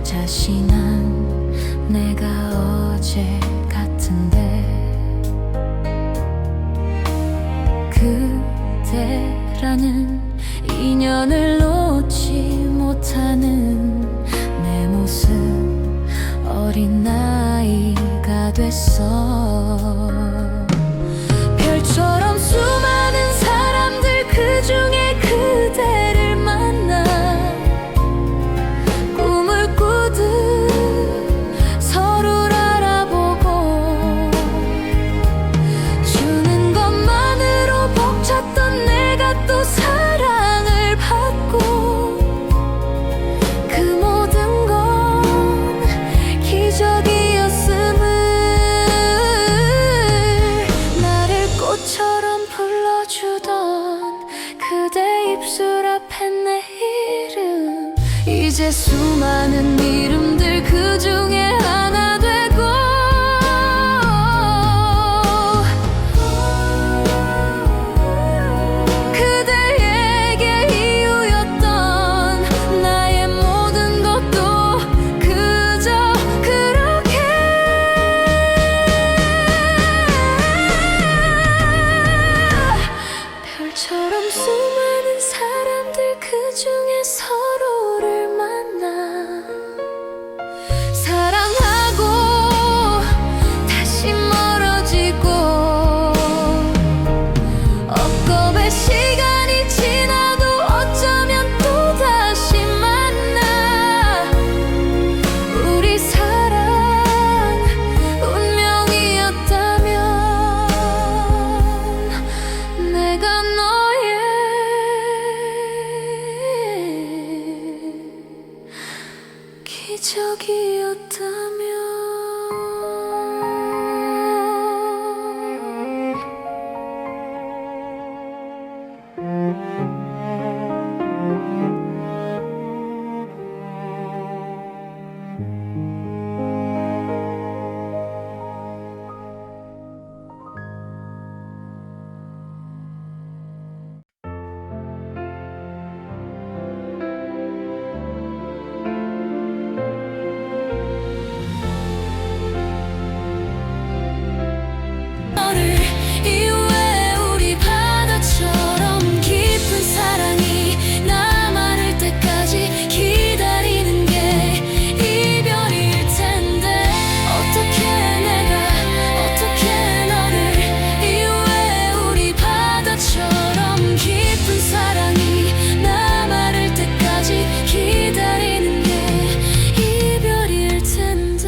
자신한 내가 어제 같은데 그대라는 인연을 놓지 못하는 내 모습 어린 나이가 됐어. 별처럼 수많은 사람들 그 중에 그대를 만나 꿈을 꾸듯 서로를 알아보고 주는 것만으로 벅찼던 내가 또 사랑을 받고 그 모든 건 기적이었음을 나를 꽃처럼 불러주던 그대 입술 앞에 내 이름 이제 수많은 이름들 그 중에 하나 되고 그 수업의 시간이 지나도 어쩌면 또다시 만나. 우리 사랑 운명이었다면 내가 너의 기적이었다면. 너를 이후에 우리 바다처럼 깊은 사랑이 남아를 때까지 기다리는 게 이별일 텐데 어떻게 너를 이후에 우리 바다처럼 깊은 사랑이 남아를 때까지 기다리는 게 이별일 텐데.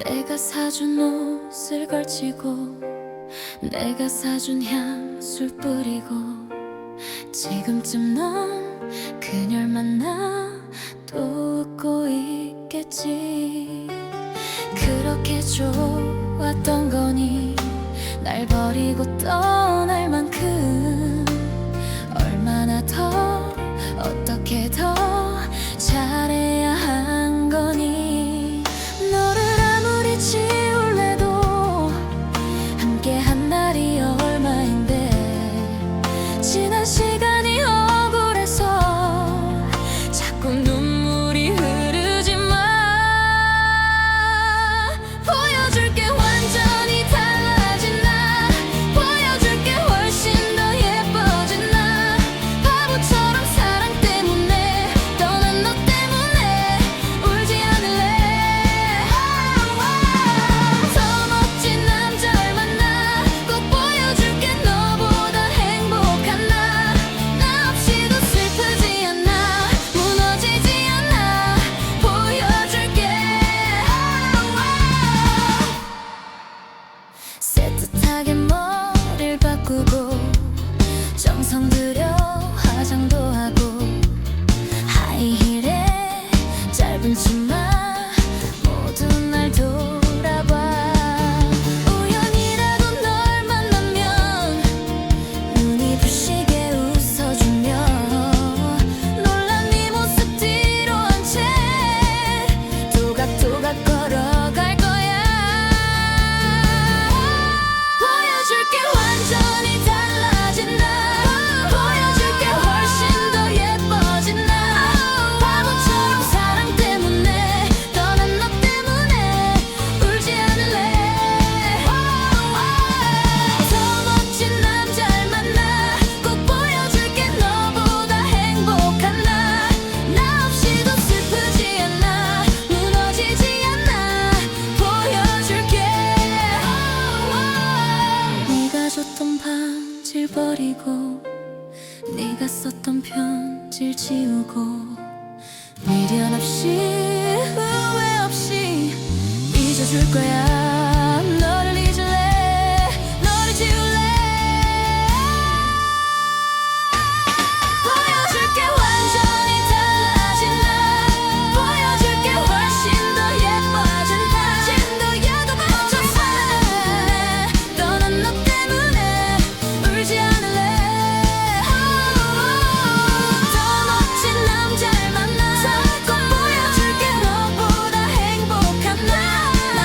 내가 사준 옷을 걸치고 내가 사준 향수를 뿌리고 지금쯤 넌 그녀를 만나 또 웃고 있겠지. 그렇게 좋았던 거니 날 버리고 떠날 만큼 얼마나 더 어떻게 더 잘해야 한 거니. 너를 아무리 지울래도 함께한 날이 얼마인데 지난 시간이 억울해서 자꾸 눈물이 흐르지만 보여줄게 완전히 달라진 나. 보여줄게 훨씬 더 예뻐진 나. 바보처럼 사랑 때문에 떠난 너 때문에 울지 않을래. 더 멋진 남자를 만나 꼭 보여줄게 너보다 행복한 나. 나 없이도 슬프지 않아 무너지지 않아 보여줄게. 새뜻하게 머리를 바꾸고 정성 들여 화장도 하고 하이힐에 짧은 치마 모두 날 돌아봐. 우연이라도 널 만나면 눈이 부시게 웃어주며 놀란 네 모습 뒤로 한 채 토각토각 걸어갈 거야. 보여줄게 완전히 달라진 나. 보여줄게 훨씬 더 예뻐진 나. 바보처럼 사랑 때문에 떠난 너 때문에 울지 않을래. 더 멋진 남자를 만나 꼭 보여줄게 너보다 행복한 나. 나 없이도 슬프지 않아 무너지지 않아 보여줄게. 네가 줬던 반지를 버리고 네가 썼던 편지를 지우고 미련 없이 후회 없이 잊어줄 거야. 너를 잊을래 너를 지울래. 보여줄게 완전히 달라진 나. 보여줄게 훨씬 더 예뻐진 나. 진도야도 바보처럼 사랑 때문에 떠난 너 때문에 울지 않을래. 더 멋진 남자를 만나 꼭 보여줄게 너보다 행복한 나. 나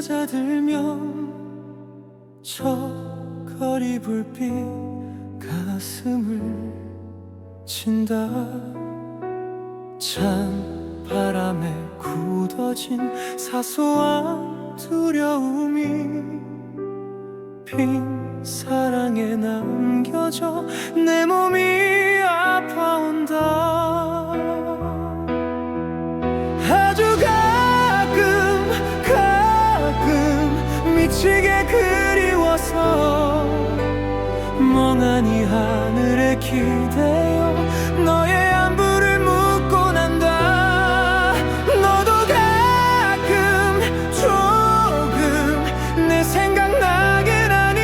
잦아들면 저 거리 불빛 가슴을 친다. 찬 바람에 굳어진 사소한 두려움이 빈 사랑에 남겨져 내 몸이 아파온다. 아주 가끔 미치게 그리워서 멍하니 하늘에 기대어 너의 안부를 묻고 난다. 너도 가끔 조금 내 생각나긴 하니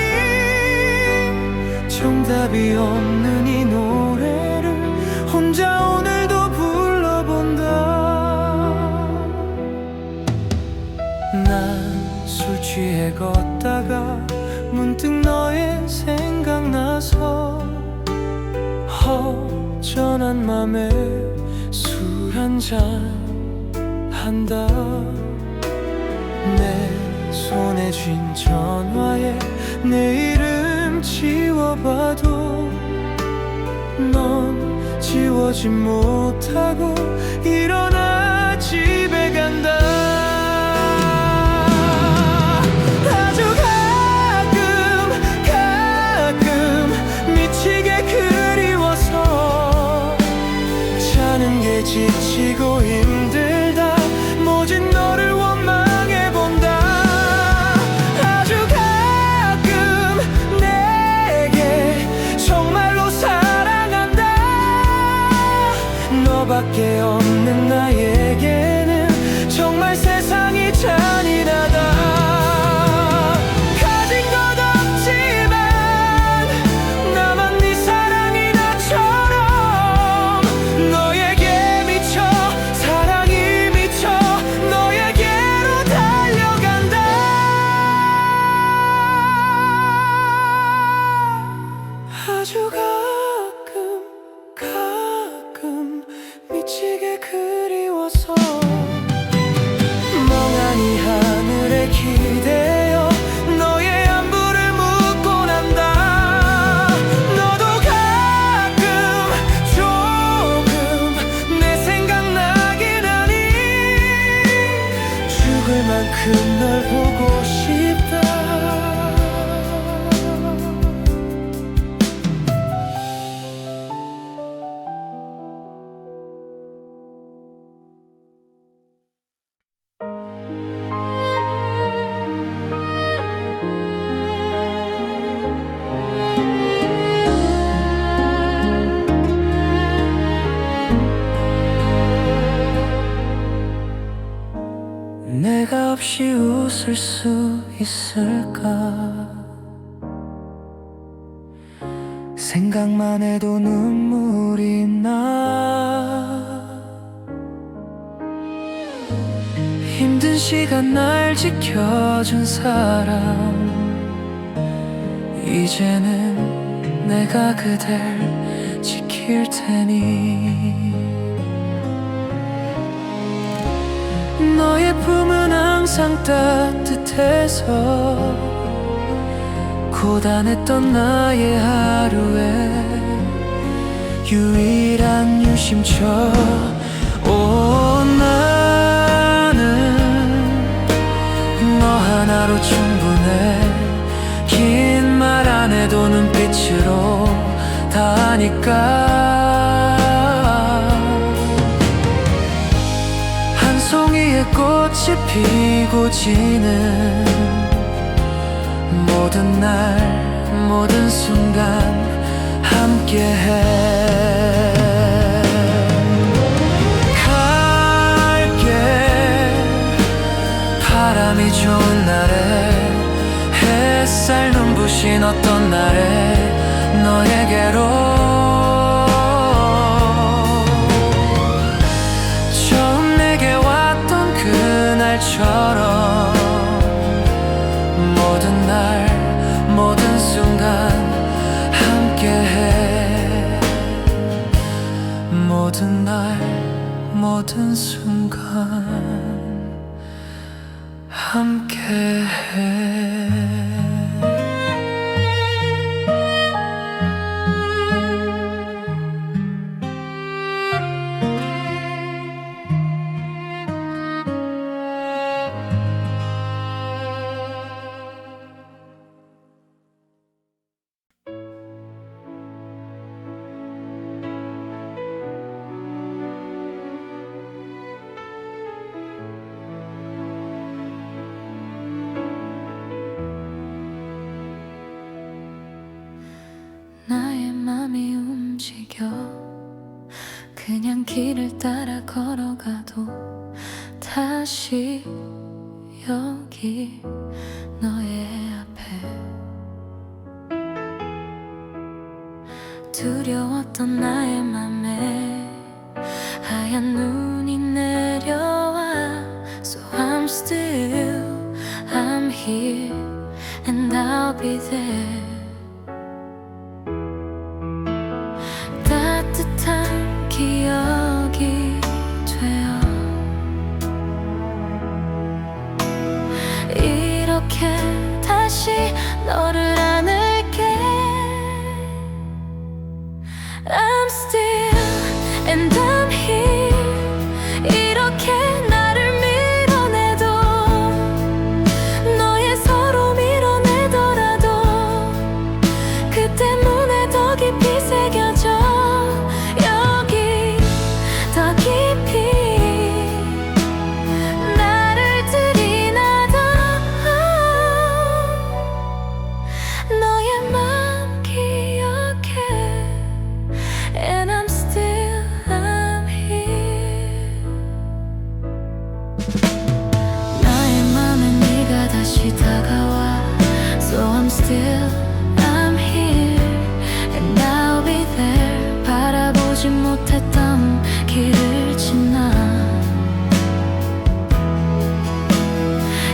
정답이 없는 이 노래를 혼자 오늘도 불러본다. 난 술 취해 걷다가 문득 너의 생각나서 허전한 맘에 술 한잔 한다. 내 손에 쥔 전화에 내 이름 지워봐도 넌 지워지 못하고 일어나 집에 간다. 아주 가끔 미치게 그리워서 자는 게 지치고 힘들다. 모진 너를 원망해본다. 아주 가끔 내게 정말로 사랑한다. 너밖에 없는 나에게는 정말 세상이 잔인하다. 가진 것 없지만 나만 네 사랑이 나처럼 너에게 미쳐 사랑이 미쳐 너에게로 달려간다. 아주 가끔 미치게 그리워서 멍하니 하늘에 기대어 너의 안부를 묻고 난다. 너도 가끔 조금 내 생각나긴 하니 죽을 만큼 널 보고 싶다. 내가 없이 웃을 수 있을까? 생각만 해도 눈물이 나. 힘든 시간 날 지켜준 사람, 이제는 내가 그댈 지킬 테니. 너의 품은 항상 따뜻해서 고단했던 나의 하루에 유일한 유심쳐. 나는 너 하나로 충분해. 긴 말 안 해도 눈빛으로 다 아니까. 한 송이의 꽃이 피고 지는 모든 날 모든 순간 함께해. 갈게. 바람이 좋은 날에 햇살 눈부신 어떤 날에 너에게로. 처음 내게 왔던 그날처럼 모든 날 모든 순간 함께해. 모든 날 모든 순간 함께해. 나의 맘이 움직여 그냥 길을 따라 걸어가도 다시 여기 너의 앞에 두려웠던 나의 맘에 하얀 눈이 내려와 So I'm still, I'm here and I'll be there 따뜻한 기억이 되어 이렇게 다시 너를 안을게 I'm still and I'm here 이렇게 나를 밀어내도 너의 서로 밀어내더라도 그 때문에 더 깊이 새겨져 여기 더 깊이 나를 들이나도 너의 맘 기억해 And I'm still I'm here 나의 맘에 네가 다시 다가와 So I'm still I'm here And I'll be there 바라보지 못했던 길을 지나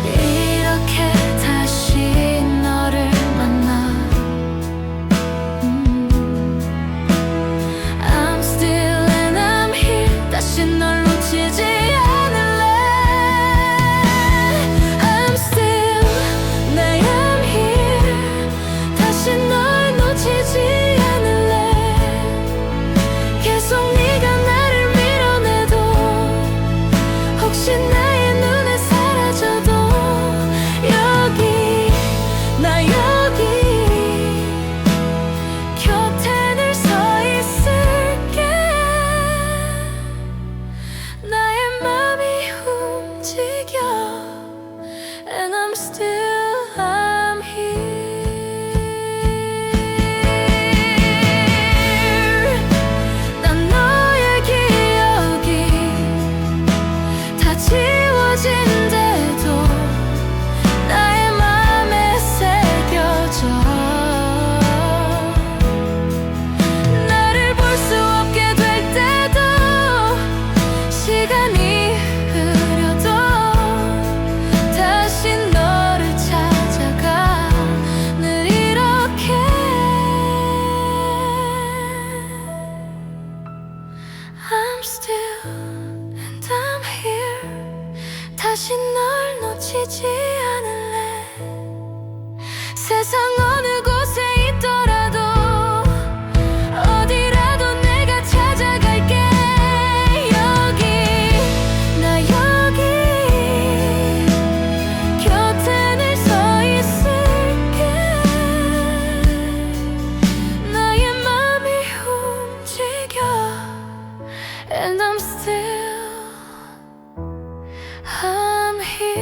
이렇게 다시 너를 만나 I'm still and I'm here 다시 널 놓치지 않을래 I'm still 나 I'm here 다시 널 놓치지 않을래 계속 네가 나를 밀어내도 혹시 나의 눈에 사라져도 여기 나 여기 곁에 늘 서 있을게 나의 맘이 움직여 And I'm still I'm here 난 너의 기억이 다 지워진대도 나의 맘에 새겨져 나를 볼 수 없게 될 때도 시간이 흐려도 다시 너를 찾아가 늘 이렇게 I'm still and I'm here 다시 널 놓치지 않을래 세상 어느 곳에 있더라도 어디라도 내가 찾아갈게 여기 나 여기 곁에 늘 서 있을게 나의 맘이 움직여 And I'm still I'm here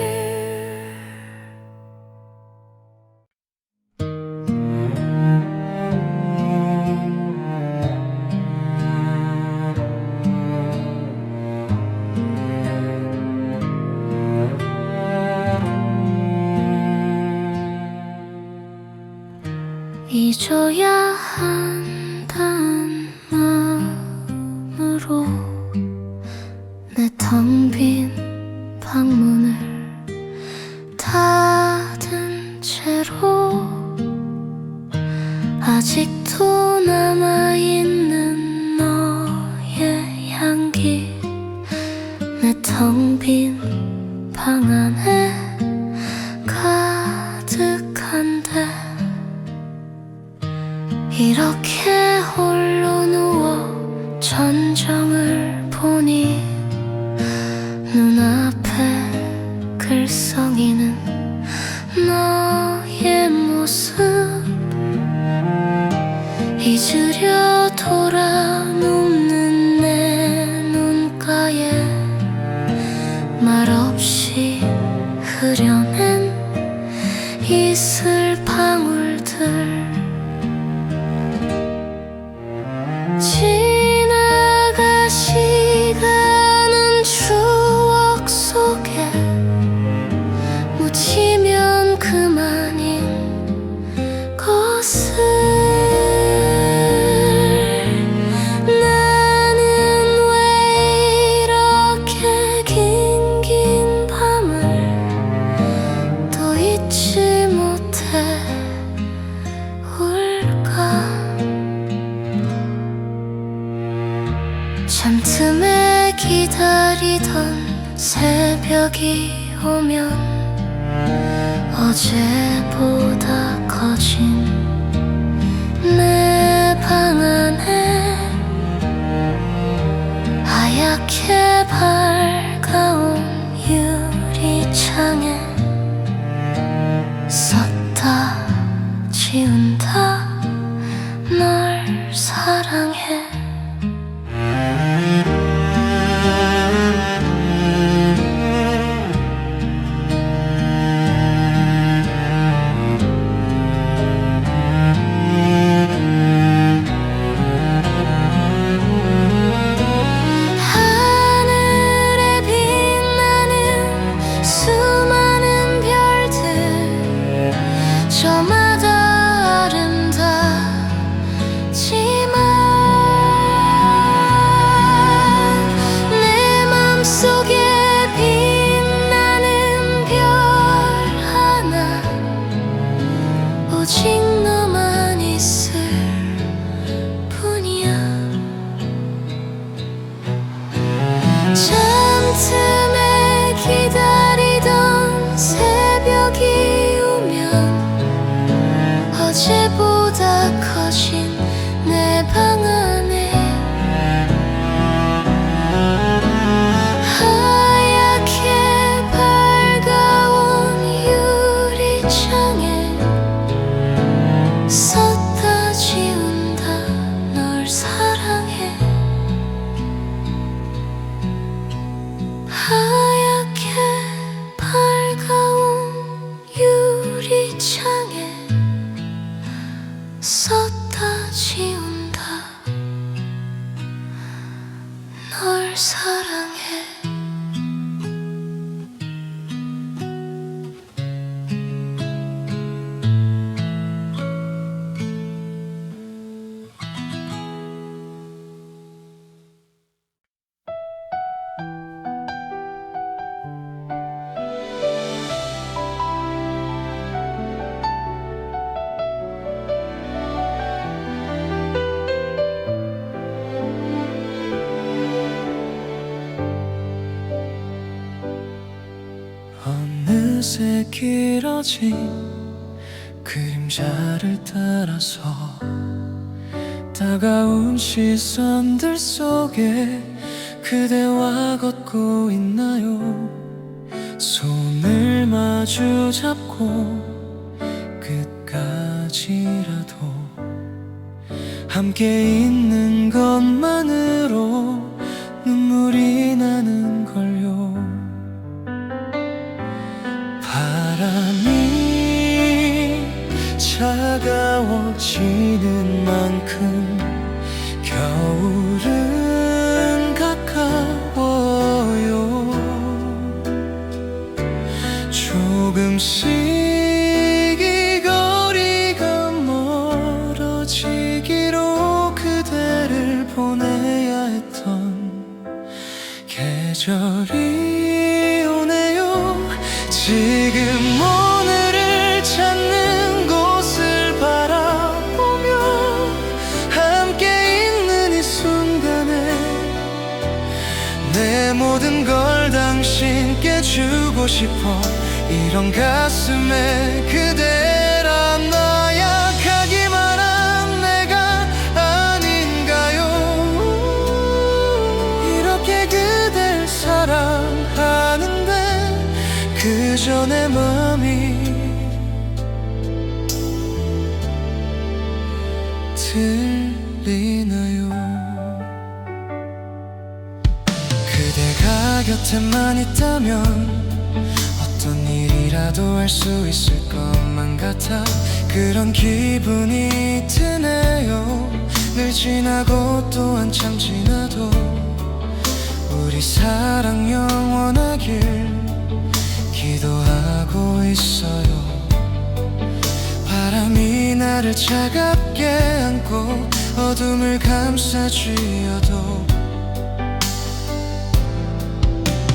잊어야 한다는 마음으로 내 텅 빈 방문을 닫은 채로 아직도 남아있는 너의 향기 내 텅 빈 방 안에 이렇게 홀로 누워 전정을 보니 눈앞에 글썽이는 너의 모습 잊으려 돌아 눕는 내 눈가에 말없이 흐려낸 이슬 방울들 지나가시가는 추억 속에 묻히면 그만인 것을 나는 왜 이렇게 긴 밤을 또 잊지 못해 울까 잠틈에 기다리던 새벽이 오면 어제보다 커진 내 방 안에 하얗게 밝아온 유리창에 썼다 지운다 널 사랑해 하늘에 빛나는 수많은 별들 저마다 아름답지만 내 맘속에 빛나는 별 하나 오직 너만 있을 뿐이야 잠틈에 기다리던 새벽이 오면 어제보다 커진 내 방 안에 하얗게 밝아온 유리창에 썼다 지운다 널 사랑해 하얗게 밝아온 유리창에 썼다 지운다 널 사랑해 어느새 길어진 그림자를 따라서 따가운 시선들 속에 그대와 걷고 있나요 손을 마주 잡고 끝까지라도 함께 있는 것만으로 눈물이 나는 걸요 바람이 차가워지는 만큼 겨울은 가까워요 조금씩 이 거리가 멀어지기로 그대를 보내야 했던 계절이 오네요 지금 오늘을 찾는 곳을 바라보며 함께 있는 이 순간에 내 모든 걸 당신께 주고 싶어 이런 가슴에 그대란 나약하기만 한 내가 들리나요? 그대가 곁에만 있다면 어떤 일이라도 할 수 있을 것만 같아 그런 기분이 드네요. 늘 지나고 또 한참 지나도 우리 사랑 영원하길 기도하고 있어요. 바람이 나를 차갑게 안고 어둠을 감싸쥐어도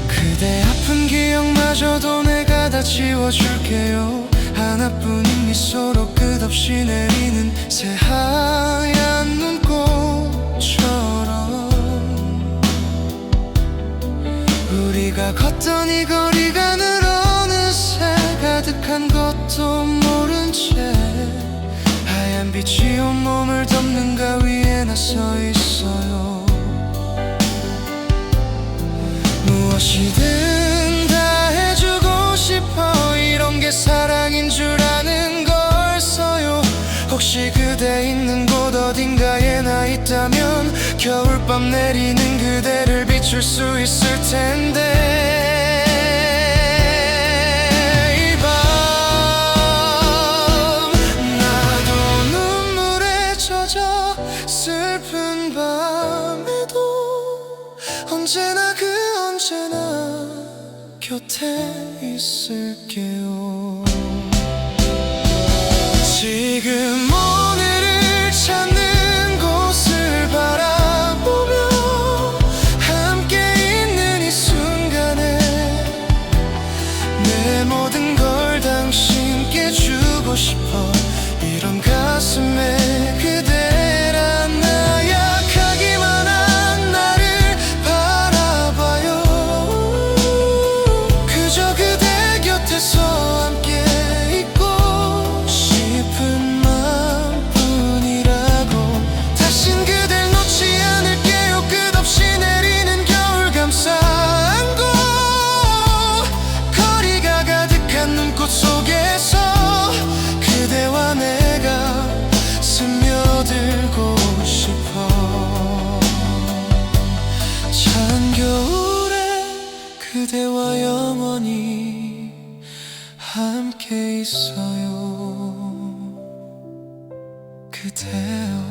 그대 아픈 기억마저도 내가 다 지워줄게요. 하나뿐인 미소로 끝없이 내리는 새하얀 눈꽃처럼 우리가 걷던 이 거리가 늘 어느새 가득한 것도 모른 채 하얀 빛이 온몸을 덮는 가위에 나 서 있어요. 무엇이든 다 해주고 싶어 이런 게 사랑인 줄 아는 걸서요. 혹시 그대 있는 곳 어딘가에 나 있다면 겨울밤 내리는 그대를 비출 수 있을 텐데 이 밤 나도 눈물에 젖어 슬픈 밤에도 언제나 곁에 있을게요. 지금 오늘을 찾는 곳을 바라보며 함께 있는 이 순간에 내 모든 걸 당신께 주고 싶어. 이런 가슴에 그대란 나약하기만 한 나를 바라봐요. 그저 그대 곁에서 함께 있고 싶은 마음뿐이라고. 다신 그댈 놓지 않을게요. 끝없이 내리는 겨울 감싸 안고 거리가 가득한 눈꽃 속에서 그대와 내가 스며들고 싶어. 찬 겨울에 그대와 영원히 함께 있어요. 그대여.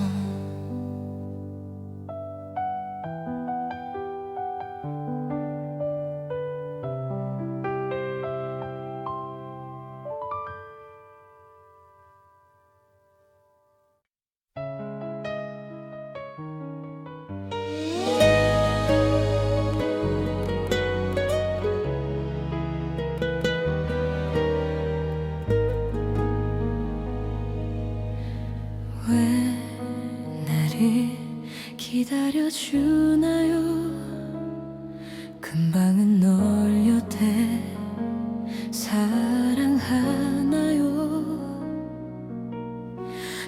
왜 나를 기다려주나요? 금방은 널 여태 사랑하나요?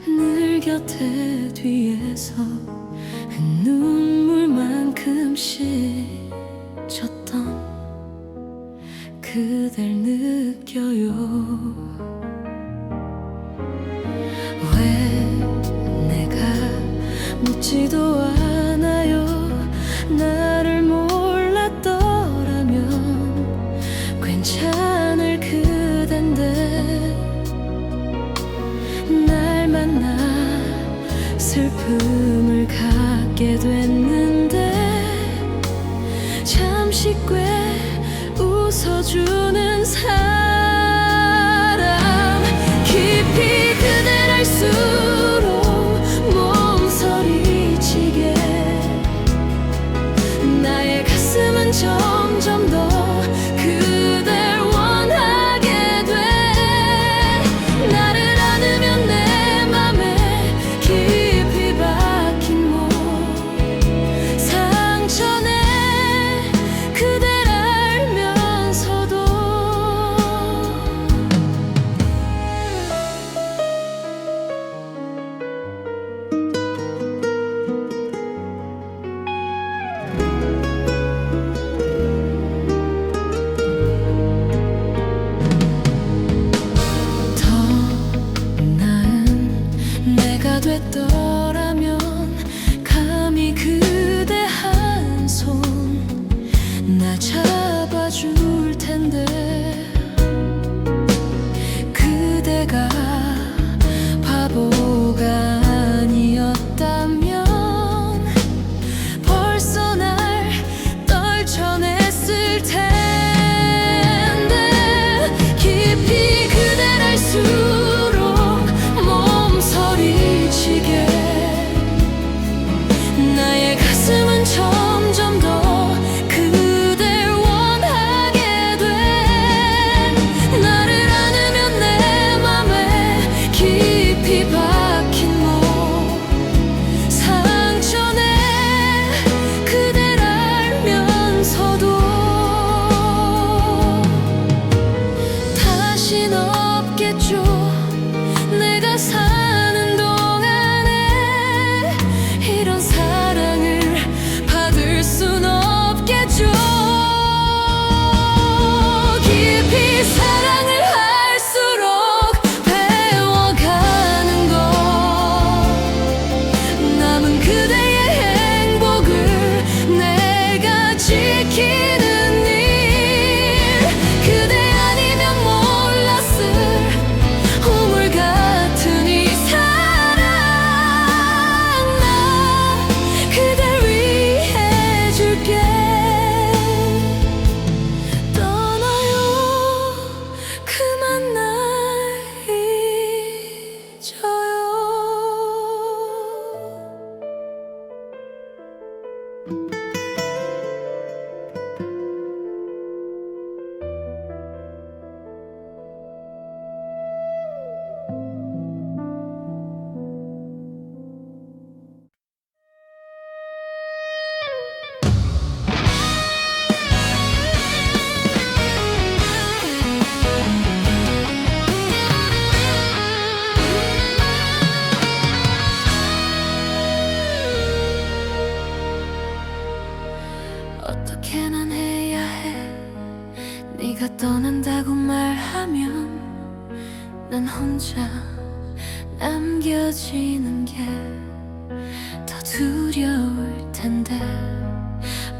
늘 곁에 뒤에서 눈물만큼씩 졌던 그댈 느껴요. 왜 내가 묻지도 않아요? 나를 몰랐더라면 괜찮을 그댄데 날 만나 슬픔을 갖게 됐는데 잠시 꽤 웃어주는 사람. 깊이 그댈 알수록 몸서리치게 나의 가슴은 점점 더 그댈 원하게 돼. 나를 안으면 내 맘에 깊이 박힌 내가 됐더라면 감히 그대 한 손 나 잡아줄 텐데 그대가 바보가 아니었다면 벌써 날 떨쳐냈을 텐데 깊이 그댈 알수록 몸서리치게 나의 가슴은 점점 더 그댈 원하게 돼 나를 안으면 내 맘에 깊이 박힌 몸 상처네 그댈 알면서도 다신 없겠죠 내가 사는 동안에 이런 사랑을 받을 순 없겠죠 깊이 사랑을 할수록 배워가는 것 남은 그대의 행복을 내가 지키는 일 그대 아니면 몰랐을 우물 같은 이 사랑 나 그댈 위해 줄게 떠나요 그만 날 잊어요 어떻게 난 해야 해 네가 떠난다고 말하면 난 혼자 남겨지는 게 더 두려울 텐데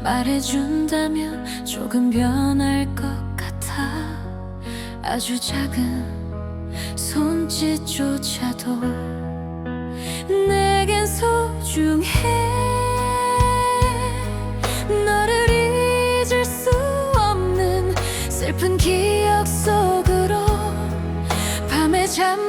말해준다면 조금 변할 것 같아 아주 작은 손짓조차도 내겐 소중해 너를 잊을 수 없는 슬픈 기억 속으로 밤에 잠